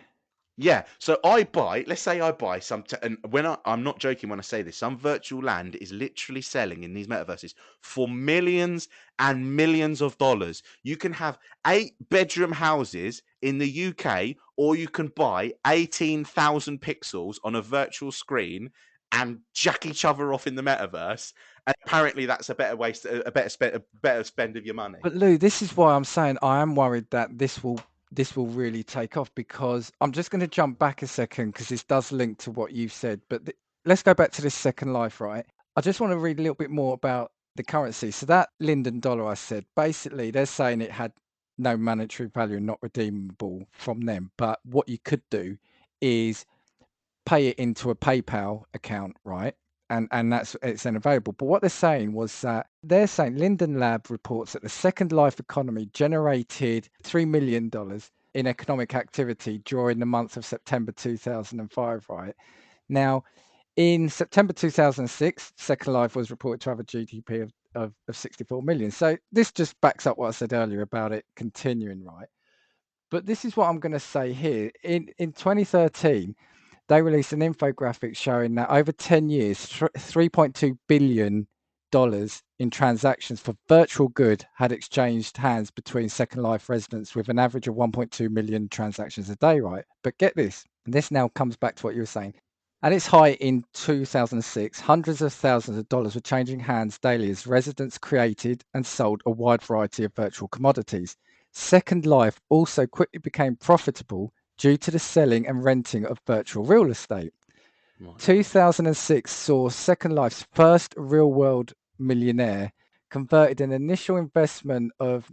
Yeah, so I buy, let's say I buy and when I'm not joking when I say this, some virtual land is literally selling in these metaverses for millions and millions of dollars. You can have 8 bedroom houses in the UK, or you can buy 18,000 pixels on a virtual screen and jack each other off in the metaverse. And apparently, that's a better waste, a better spend of your money. But Lou, this is why I'm saying I am worried that this will really take off, because I'm just going to jump back a second because this does link to what you've said. But let's go back to this Second Life, right? I just want to read a little bit more about the currency. So that Linden dollar I said, basically they're saying it had no monetary value and not redeemable from them. But what you could do is pay it into a PayPal account, right? And that's it's then available. But what they're saying was that they're saying Linden Lab reports that the Second Life economy generated $3 million in economic activity during the month of September 2005, right? Now, in September 2006, Second Life was reported to have a GDP of 64 million. So this just backs up what I said earlier about it continuing, right? But this is what I'm going to say here. In 2013, they released an infographic showing that over 10 years, $3.2 billion in transactions for virtual good had exchanged hands between Second Life residents, with an average of 1.2 million transactions a day, right? But get this, and this now comes back to what you were saying. At its height in 2006, hundreds of thousands of dollars were changing hands daily as residents created and sold a wide variety of virtual commodities. Second Life also quickly became profitable due to the selling and renting of virtual real estate. Right. 2006 saw Second Life's first real-world millionaire converted an initial investment of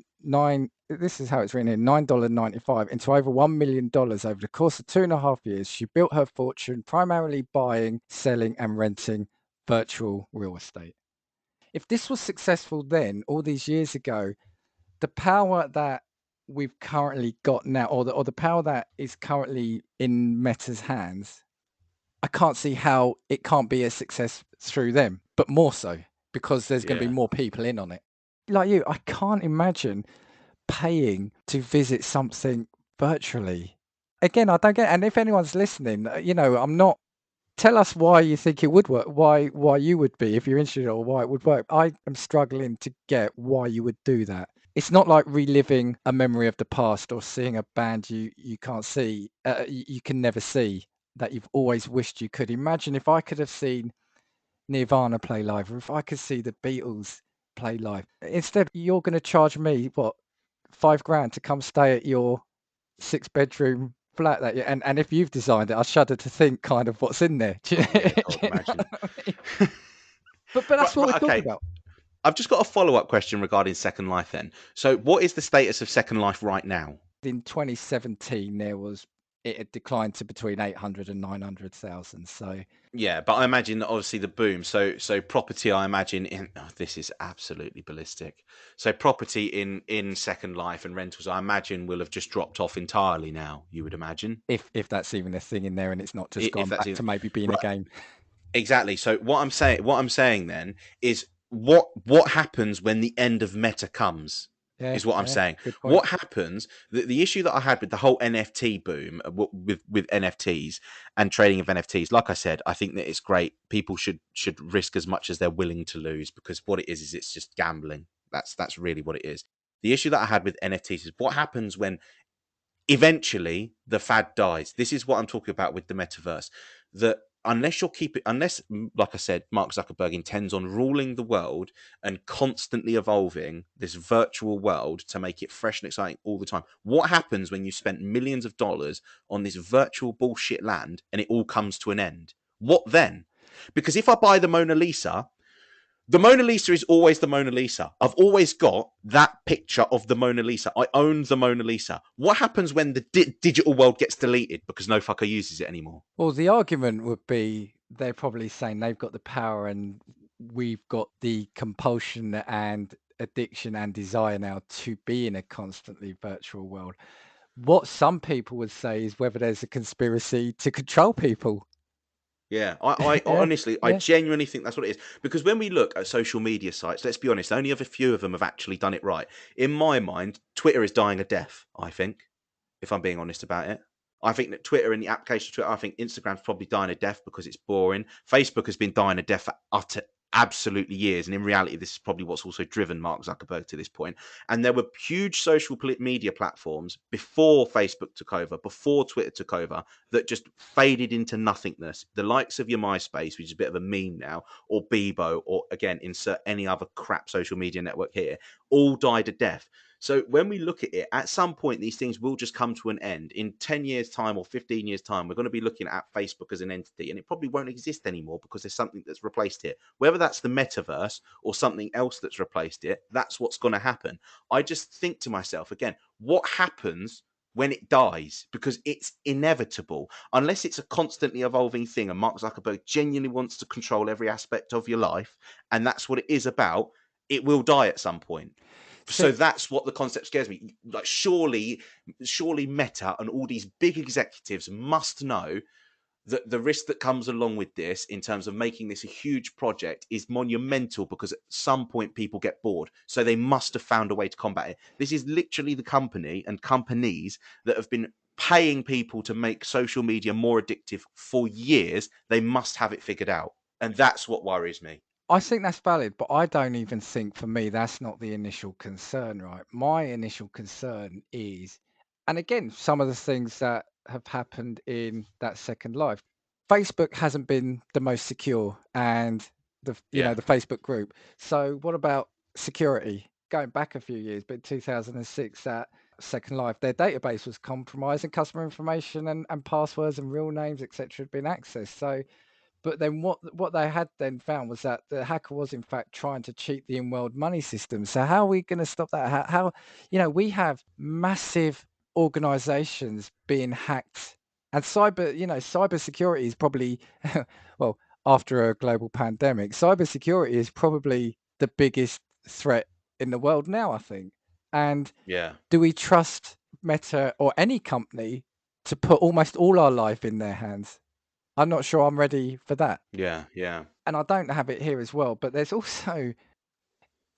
this is how it's written here, $9.95 into over $1 million over the course of 2.5 years. She built her fortune primarily buying, selling, and renting virtual real estate. If this was successful then, all these years ago, the power that we've currently got now, or the power that is currently in Meta's hands, I can't see how it can't be a success through them, but more so because there's going to be Yeah. more people in on it. Like you, I can't imagine paying to visit something virtually. Again, I don't get. And if anyone's listening, I'm not. Tell us why you think it would work. Why you would be if you're interested, or why it would work. I am struggling to get why you would do that. It's not like reliving a memory of the past or seeing a band you can't see, you can never see, that you've always wished you could. Imagine if I could have seen Nirvana play live, or if I could see the Beatles play live. Instead, you're going to charge me what, £5 to come stay at your 6 bedroom flat that you, and if you've designed it, I shudder to think kind of what's in there. Do you, Oh yeah, do God, you know imagine. what I mean? But Right, that's what we're right, talking okay. about. I've just got a follow-up question regarding Second Life then. So what is the status of Second Life right now? In 2017, it had declined to between 800 and 900,000. So Yeah, but I imagine that obviously the boom. So property, I imagine this is absolutely ballistic. So property in Second Life and rentals, I imagine will have just dropped off entirely now. You would imagine, if that's even a thing in there, and it's not just if gone that's back even to maybe being a right. game. Exactly. So what I'm saying then is what happens when the end of Meta comes Yeah, is what I'm yeah, saying. good point. What happens? The issue that I had with the whole NFT boom with NFTs and trading of NFTs, like I said, I think that it's great. People should risk as much as they're willing to lose, because what it is it's just gambling. That's really what it is. The issue that I had with NFTs is what happens when eventually the fad dies. This is what I'm talking about with the metaverse. That unless you're keeping, unless, like I said, Mark Zuckerberg intends on ruling the world and constantly evolving this virtual world to make it fresh and exciting all the time. What happens when you spent millions of dollars on this virtual bullshit land and it all comes to an end? What then? Because if I buy the Mona Lisa is always the Mona Lisa. I've always got that picture of the Mona Lisa. I own the Mona Lisa. What happens when the digital world gets deleted because no fucker uses it anymore? Well, the argument would be they're probably saying they've got the power and we've got the compulsion and addiction and desire now to be in a constantly virtual world. What some people would say is whether there's a conspiracy to control people. Yeah, I Yeah, honestly, I yeah. genuinely think that's what it is. Because when we look at social media sites, let's be honest, only a few of them have actually done it right. In my mind, Twitter is dying a death, I think, if I'm being honest about it. I think that Twitter and the application of Twitter, I think Instagram's probably dying a death because it's boring. Facebook has been dying a death for utter absolutely years. And in reality, this is probably what's also driven Mark Zuckerberg to this point. And there were huge social media platforms before Facebook took over, before Twitter took over, that just faded into nothingness. The likes of your MySpace, which is a bit of a meme now, or Bebo, or again, insert any other crap social media network here, all died a death. So when we look at it, at some point, these things will just come to an end. In 10 years' time or 15 years' time, we're going to be looking at Facebook as an entity and it probably won't exist anymore because there's something that's replaced it. Whether that's the metaverse or something else that's replaced it, that's what's going to happen. I just think to myself, again, what happens when it dies? Because it's inevitable. Unless it's a constantly evolving thing and Mark Zuckerberg genuinely wants to control every aspect of your life, and that's what it is about, it will die at some point. So So that's what the concept scares me. Like, surely Meta and all these big executives must know that the risk that comes along with this in terms of making this a huge project is monumental, because at some point people get bored. So they must have found a way to combat it. This is literally the company and companies that have been paying people to make social media more addictive for years. They must have it figured out. And that's what worries me. I think that's valid, but I don't even think for me that's not the initial concern, right? My initial concern is, and again, some of the things that have happened in that Second Life. Facebook hasn't been the most secure and Yeah. the Facebook group. So what about security? Going back a few years, but in 2006, that Second Life, their database was compromised and customer information and passwords and real names, etc., had been accessed. So but then what they had then found was that the hacker was in fact trying to cheat the in-world money system. So how are we going to stop that? How we have massive organizations being hacked, and cyber security is probably well, after a global pandemic, cyber security is probably the biggest threat in the world now, I think. And Yeah. do we trust Meta or any company to put almost all our life in their hands? I'm not sure I'm ready for that. Yeah. Yeah. And I don't have it here as well, but there's also,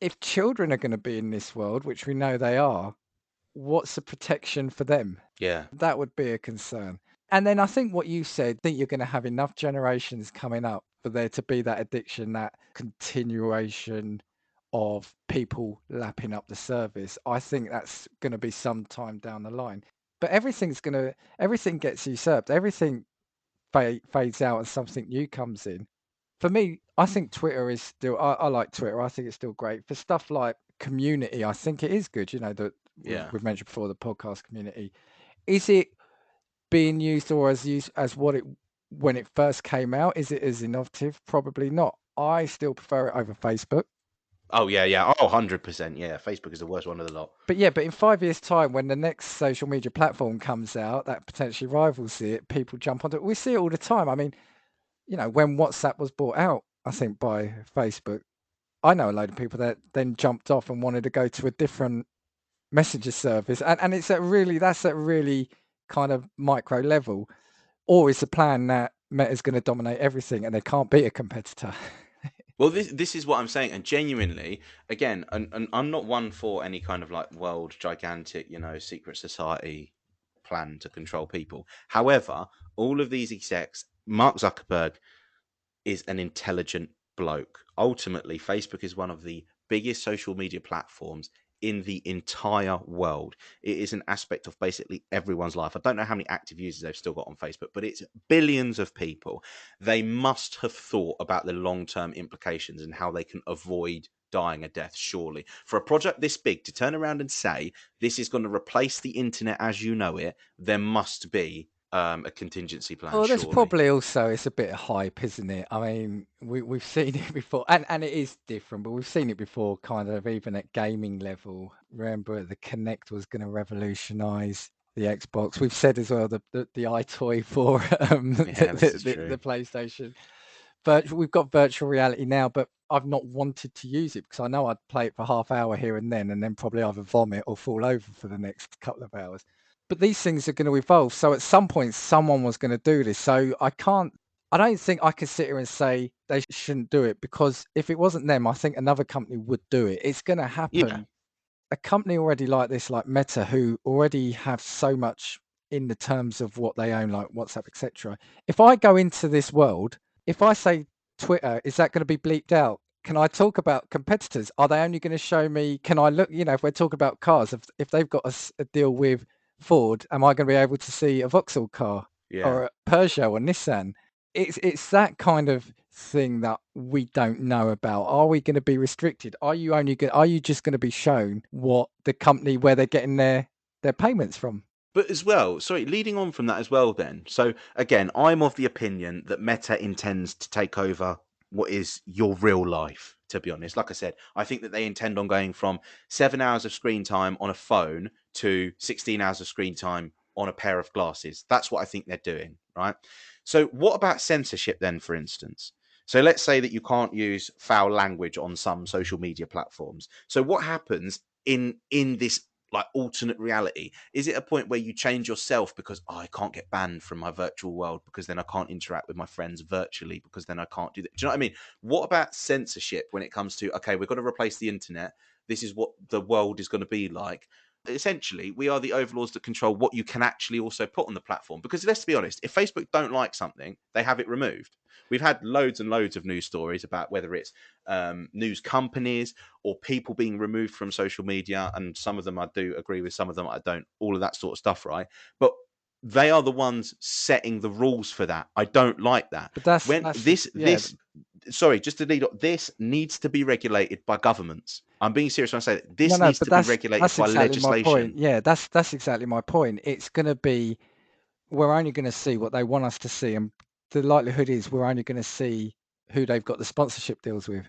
if children are going to be in this world, which we know they are, what's the protection for them? Yeah. That would be a concern. And then I think what you said, I think you're going to have enough generations coming up for there to be that addiction, that continuation of people lapping up the service. I think that's going to be some time down the line. But everything gets usurped. Everything fades out and something new comes in. For me, I think Twitter is still. I like Twitter. I think it's still great for stuff like community. I think it is good. That Yeah. we've mentioned before, the podcast community. Is it being used or as used as what it when it first came out? Is it as innovative? Probably not. I still prefer it over Facebook. Oh yeah, yeah. Oh, 100%. Yeah, Facebook is the worst one of the lot. But in 5 years' time, when the next social media platform comes out that potentially rivals it, people jump onto it. We see it all the time. I mean, when WhatsApp was bought out, I think by Facebook, I know a load of people that then jumped off and wanted to go to a different messenger service, and that's at really kind of micro level. Or is the plan that Meta's going to dominate everything and they can't beat a competitor? Well, this is what I'm saying, and genuinely, again, and I'm not one for any kind of like world gigantic, secret society plan to control people. However, all of these execs, Mark Zuckerberg is an intelligent bloke. Ultimately, Facebook is one of the biggest social media platforms in the entire world. It is an aspect of basically everyone's life. I don't know how many active users they've still got on Facebook, but it's billions of people. They must have thought about the long-term implications and how they can avoid dying a death, surely. For a project this big to turn around and say this is going to replace the internet as you know it, there must be a contingency plan, Well, there's surely. probably also it's a bit of hype, isn't it? I mean, we've seen it before, and it is different, but we've seen it before, kind of even at gaming level. Remember, the Kinect was going to revolutionise the Xbox. We've said as well the iToy for Yeah, this is the true. PlayStation. But we've got virtual reality now, but I've not wanted to use it because I know I'd play it for half hour here and then probably either vomit or fall over for the next couple of hours. But these things are going to evolve. So at some point, someone was going to do this. So I don't think I can sit here and say they shouldn't do it because if it wasn't them, I think another company would do it. It's going to Yeah, happen. A company already like this, like Meta, who already have so much in the terms of what they own, like WhatsApp, etc. If I go into this world, if I say Twitter, is that going to be bleeped out? Can I talk about competitors? Are they only going to show me? Can I look? If we're talking about cars, if they've got a deal with Ford, am I going to be able to see a Vauxhall car yeah. or a Peugeot or Nissan? It's that kind of thing that we don't know about. Are we going to be restricted? Are you just going to be shown what the company where they're getting their payments from? But as well, sorry, leading on from that as well, then. So, again, I'm of the opinion that Meta intends to take over what is your real life, to be honest. Like I said, I think that they intend on going from 7 hours of screen time on a phone to 16 hours of screen time on a pair of glasses. That's what I think they're doing, right? So, what about censorship then, for instance? So, let's say that you can't use foul language on some social media platforms. So, what happens in this like alternate reality? Is it a point where you change yourself because I can't get banned from my virtual world because then I can't interact with my friends virtually because then I can't do that? Do you know what I mean? What about censorship when it comes to okay, we've got to replace the internet. This is what the world is going to be like. Essentially, we are the overlords that control what you can actually also put on the platform. Because let's be honest, if Facebook don't like something, they have it removed. We've had loads and loads of news stories about whether it's news companies or people being removed from social media, and some of them I do agree with, some of them I don't, all of that sort of stuff, right? But they are the ones setting the rules for that. I don't like that. But When that's yeah. this sorry, just to lead on, this needs to be regulated by governments. I'm being serious when I say that. No, This no, needs but to be regulated that's by exactly my point. legislation. Yeah, that's exactly my point. It's going to be we're only going to see what they want us to see, and the likelihood is we're only going to see who they've got the sponsorship deals with.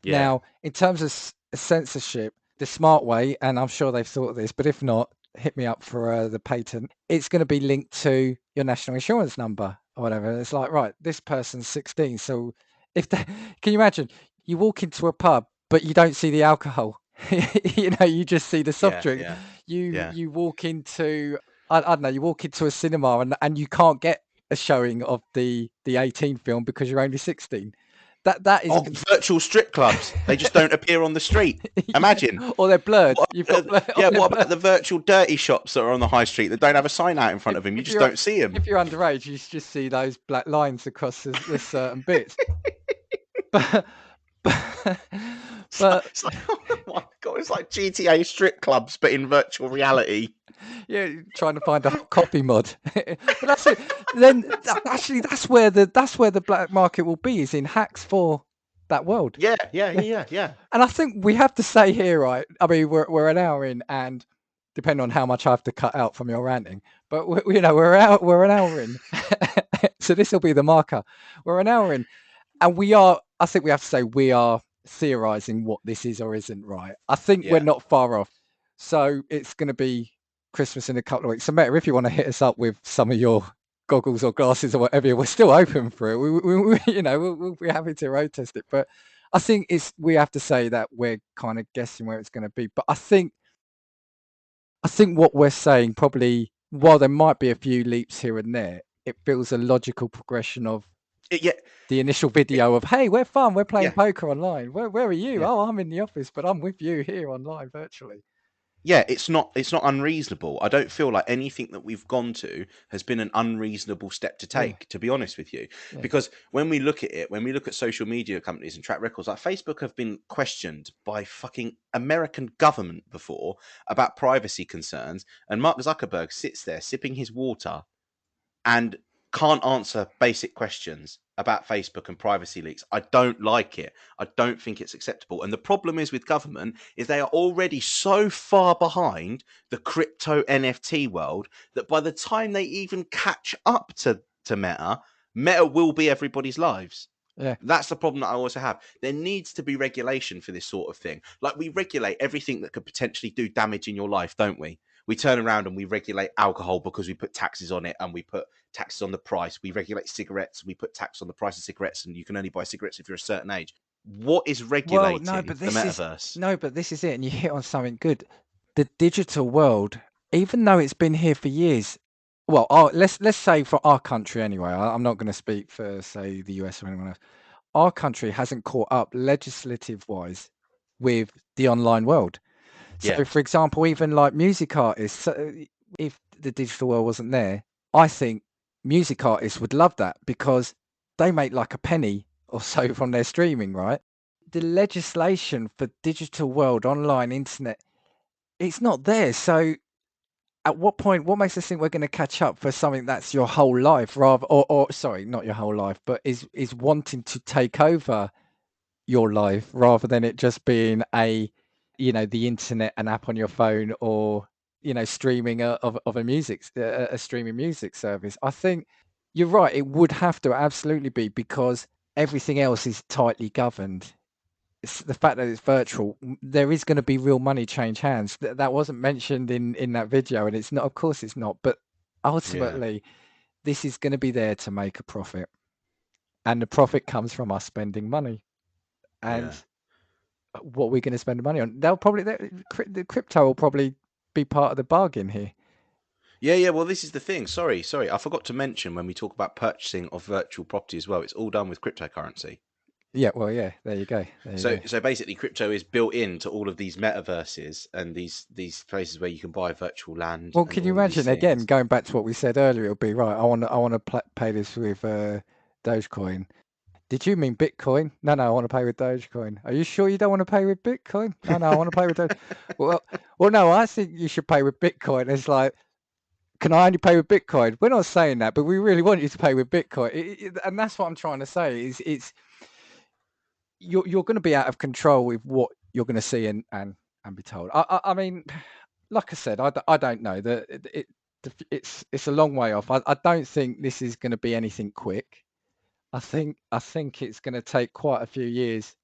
Yeah, Now, in terms of censorship, the smart way, and I'm sure they've thought of this, but if not, hit me up for the patent. It's going to be linked to your national insurance number or whatever. It's like, right, this person's 16. So if they, can you imagine you walk into a pub, but you don't see the alcohol? You just see the soft yeah, drink. yeah, You yeah. you walk into I don't know, you walk into a cinema and you can't get a showing of the 18 film because you're only 16. That is Oh, virtual strip clubs. They just don't appear on the street. Imagine. yeah, or they're blurred. What, You've got blur or yeah, they're what about blurred. the virtual dirty shops that are on the high street that don't have a sign out in front If of them? You if just you're don't see them. if you're underage, you just see those black lines across the certain bits. But but but It's like, oh my god, it's like GTA strip clubs, but in virtual reality. yeah, trying to find a hot coffee mod. But that's it. Then actually, that's where the black market will be is in hacks for that world. Yeah, yeah, yeah, yeah, yeah, And I think we have to say here, right? I mean, we're an hour in, and depending on how much I have to cut out from your ranting, but we're an hour in, so this will be the marker. We're an hour in, and we are. I think we have to say we are theorizing what this is or isn't, right? I think we're yeah. not far off. So it's going to be Christmas in a couple of weeks. So, Meta, if you want to hit us up with some of your goggles or glasses or whatever, we're still open for it. We'll be happy to road test it. But I think we have to say that we're kind of guessing where it's going to be. But I think what we're saying probably, while there might be a few leaps here and there, it feels a logical progression of Yeah, the initial it, video of, hey, we're fun, we're playing yeah, poker online. Where are you? yeah. Oh, I'm in the office, but I'm with you here online virtually. Yeah, it's not unreasonable. I don't feel like anything that we've gone to has been an unreasonable step to Yeah, take, to be honest with you. yeah, Because when we look at it, when we look at social media companies and track records, like Facebook have been questioned by fucking American government before about privacy concerns, and Mark Zuckerberg sits there sipping his water and can't answer basic questions about Facebook and privacy leaks. I don't like it. I don't think it's acceptable. And the problem is with government is they are already so far behind the crypto NFT world that by the time they even catch up to Meta will be everybody's lives. yeah. That's the problem that I also have. There needs to be regulation for this sort of thing. Like we regulate everything that could potentially do damage in your life, don't we? We turn around and we regulate alcohol because we put taxes on it and we put taxes on the price. We regulate cigarettes, we put tax on the price of cigarettes, and you can only buy cigarettes if you're a certain age. What is Well, no, regulating but the this is metaverse? no, but this is it, and you hit on something good. The digital world, even though it's been here for years, well, let's say for our country anyway. I'm not going to speak for say the US or anyone else. Our country hasn't caught up legislative wise with the online world. Yeah, So, for example, even like music artists, so if the digital world wasn't there, I think music artists would love that because they make like a penny or so from their streaming, right? The legislation for digital world, online, internet, it's not there. So, at what point, what makes us think we're going to catch up for something that's your whole life, rather, or sorry, not your whole life, but is wanting to take over your life rather than it just being a, the internet, an app on your phone, or streaming of a a streaming music service. I think you're right, it would have to absolutely be, because everything else is tightly governed. It's the fact that it's virtual, there is going to be real money change hands. That wasn't mentioned in that video, and it's not, of course it's not, but yeah, ultimately this is going to be there to make a profit, and the profit comes from us spending money. yeah. And what we're going to spend the money on. The crypto will probably be part of the bargain here. Yeah, yeah. Well, this is the thing. Sorry. I forgot to mention when we talk about purchasing of virtual property as well, it's all done with cryptocurrency. Yeah, well, yeah, there you go. There you So go. so basically crypto is built into all of these metaverses and these places where you can buy virtual land Well, and can you all of these imagine again things. going back to what we said earlier? It'll be right. I want to pay this with Dogecoin. Did you mean Bitcoin? No, no, I want to pay with Dogecoin. Are you sure you don't want to pay with Bitcoin? No, no, I want to pay with Doge. Well, well, no, I think you should pay with Bitcoin. It's like, can I only pay with Bitcoin? We're not saying that, but we really want you to pay with Bitcoin. And that's what I'm trying to say. Is it's you're going to be out of control with what you're going to see and be told. I mean, like I said, I don't know that it's a long way off. I don't think this is going to be anything quick. I think it's going to take quite a few years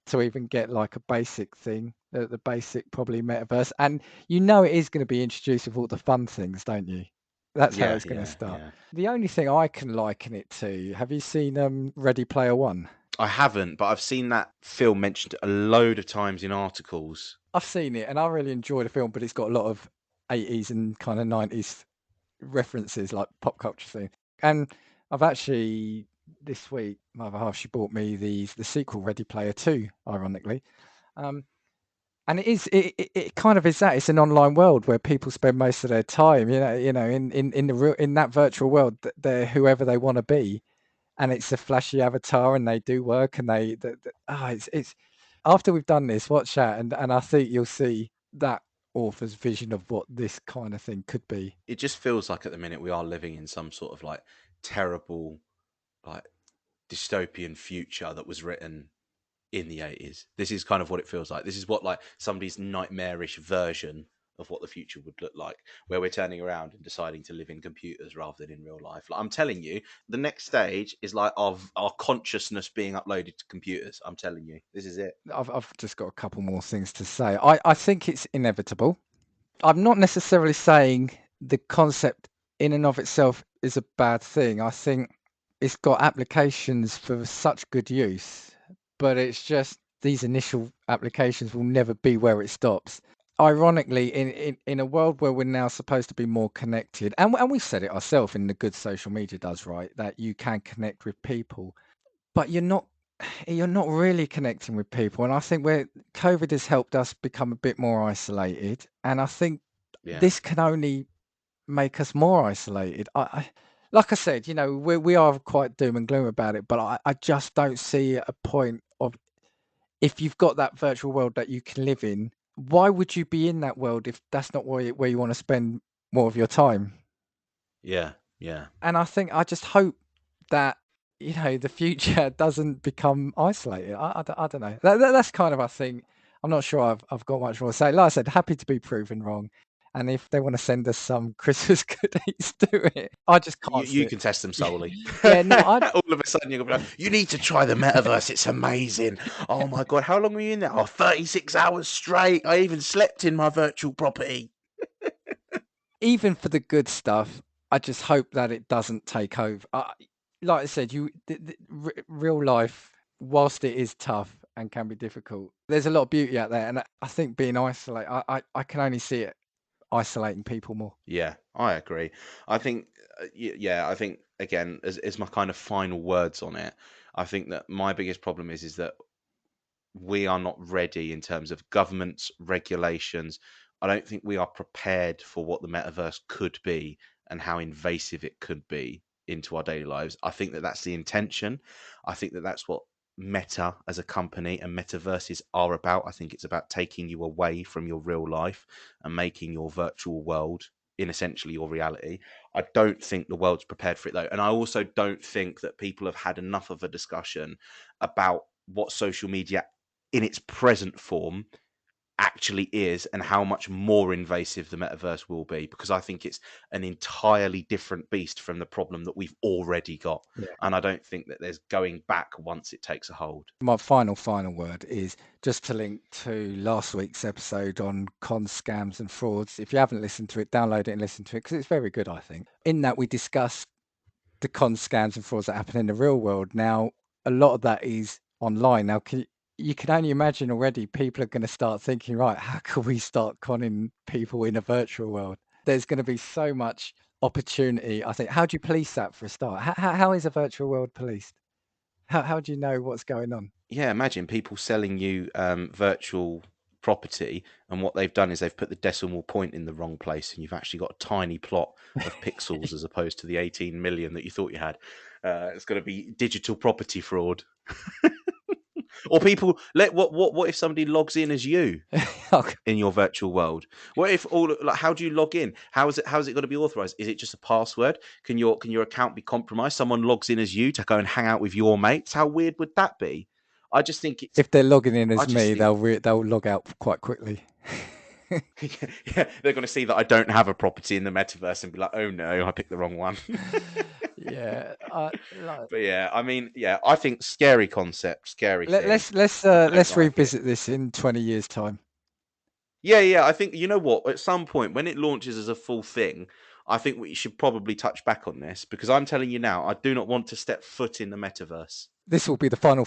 to even get like a basic thing, the basic probably metaverse, and it is going to be introduced with all the fun things, don't you? That's how Yeah, it's going to yeah, start. yeah. The only thing I can liken it to, have you seen Ready Player One? I haven't, but I've seen that film mentioned a load of times in articles. I've seen it and I really enjoy the film, but it's got a lot of 80s and kind of 90s references, like pop culture thing. And I've actually this week, my other half, she bought me the sequel, Ready Player Two, ironically. Um, and it kind of is that. It's an online world where people spend most of their time, in the real, in that virtual world, that they're whoever they want to be, and it's a flashy avatar, and they do work, and it's after we've done this, watch that, and I think you'll see that author's vision of what this kind of thing could be. It just feels like at the minute we are living in some sort of like terrible, like dystopian future that was written in the 80s. This is kind of what it feels like. This is what like somebody's nightmarish version of what the future would look like, where we're turning around and deciding to live in computers rather than in real life. Like, I'm telling you, the next stage is like our consciousness being uploaded to computers. I'm telling you, this is it. I've just got a couple more things to say. I think it's inevitable. I'm not necessarily saying the concept in and of itself is a bad thing. I think it's got applications for such good use, but it's just these initial applications will never be where it stops. Ironically, in a world where we're now supposed to be more connected, and we've said it ourselves in the good social media does, right, that you can connect with people, but you're not. you're not really connecting with people, and I think where COVID has helped us become a bit more isolated, and I think Yeah, this can only make us more isolated. Like I said, we are quite doom and gloom about it, but I just don't see a point of if you've got that virtual world that you can live in, why would you be in that world if that's not where you want to spend more of your time? yeah, yeah. And I just hope that, the future doesn't become isolated. I don't know. That's kind of, I think. I'm not sure I've got much more to say. Like I said, happy to be proven wrong. And if they want to send us some Christmas goodies, do it. I just can't see You it. can test them Yeah, solely. yeah, no, I All of a sudden, you're gonna be like, you need to try the metaverse. It's amazing. Oh my god, how long were you in there? Oh, 36 hours straight. I even slept in my virtual property. even for the good stuff, I just hope that it doesn't take over. Like I said, real life, whilst it is tough and can be difficult, there's a lot of beauty out there, and I think being isolated, I can only see it isolating people more. Yeah, I agree. I think, yeah, I think again, as my kind of final words on it, I think that my biggest problem is that we are not ready in terms of governments, regulations. I don't think we are prepared for what the metaverse could be and how invasive it could be into our daily lives. I think that that's the intention. I think that that's what Meta as a company and metaverses are about. I think it's about taking you away from your real life and making your virtual world in essentially your reality. I don't think the world's prepared for it though. And I also don't think that people have had enough of a discussion about what social media in its present form actually is and how much more invasive the metaverse will be, because I think it's an entirely different beast from the problem that we've already got, Yeah. and I don't think that there's going back once it takes a hold. My final word is just to link to last week's episode on cons, scams, and frauds. If you haven't listened to it, download it and listen to it because it's very good, I think. In that, we discuss the cons, scams, and frauds that happen in the real world. Now, a lot of that is online. Now, you can only imagine already people are going to start thinking, right, how can we start conning people in a virtual world? There's going to be so much opportunity, I think. How do you police that for a start? How is a virtual world policed? How do you know what's going on? Yeah, imagine people selling you virtual property, and what they've done is they've put the decimal point in the wrong place, and you've actually got a tiny plot of pixels as opposed to the 18 million that you thought you had. It's going to be digital property fraud. Or people let what if somebody logs in as you in your virtual world? What if all like how do you log in? How is it going to be authorized? Is it just a password? Can your account be compromised? Someone logs in as you to go and hang out with your mates. How weird would that be? I just think it's If they're logging in I as just me, think they'll log out quite quickly. yeah, they're going to see that I don't have a property in the metaverse and be like, "Oh no, I picked the wrong one." Yeah, like, But yeah, I mean, yeah, I think scary concept, scary let, thing. let's let's I uh, don't let's like it. revisit this in 20 years' time. Yeah, yeah. I think you know what. At some point, when it launches as a full thing, I think we should probably touch back on this because I'm telling you now, I do not want to step foot in the metaverse. This will be the final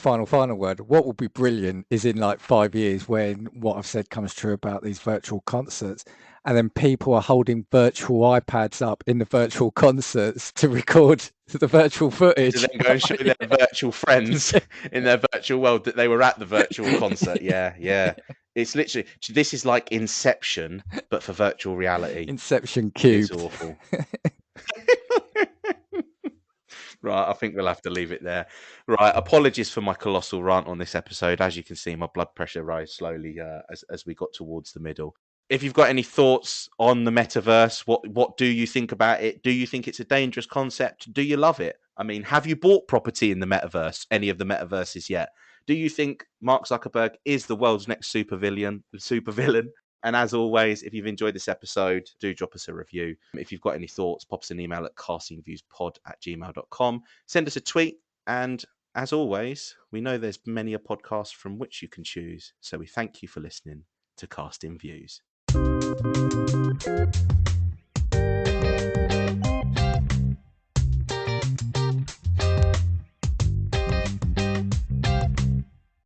word. What will be brilliant is in like 5 years when what I've said comes true about these virtual concerts, and then people are holding virtual iPads up in the virtual concerts to record the virtual To footage. then go and show their virtual friends in their virtual world that they were at the virtual concert. Yeah, yeah. It's literally this is like Inception, but for virtual reality. Inception It's cubed. awful. Right, I think we'll have to leave it there. Right, apologies for my colossal rant on this episode. As you can see, my blood pressure rose slowly as we got towards the middle. If you've got any thoughts on the metaverse, what do you think about it? Do you think it's a dangerous concept? Do you love it? I mean, have you bought property in the metaverse, any of the metaverses yet? Do you think Mark Zuckerberg is the world's next supervillain? And as always, if you've enjoyed this episode, do drop us a review. If you've got any thoughts, pop us an email at castingviewspod@gmail.com. Send us a tweet. And as always, we know there's many a podcast from which you can choose. So we thank you for listening to Casting Views.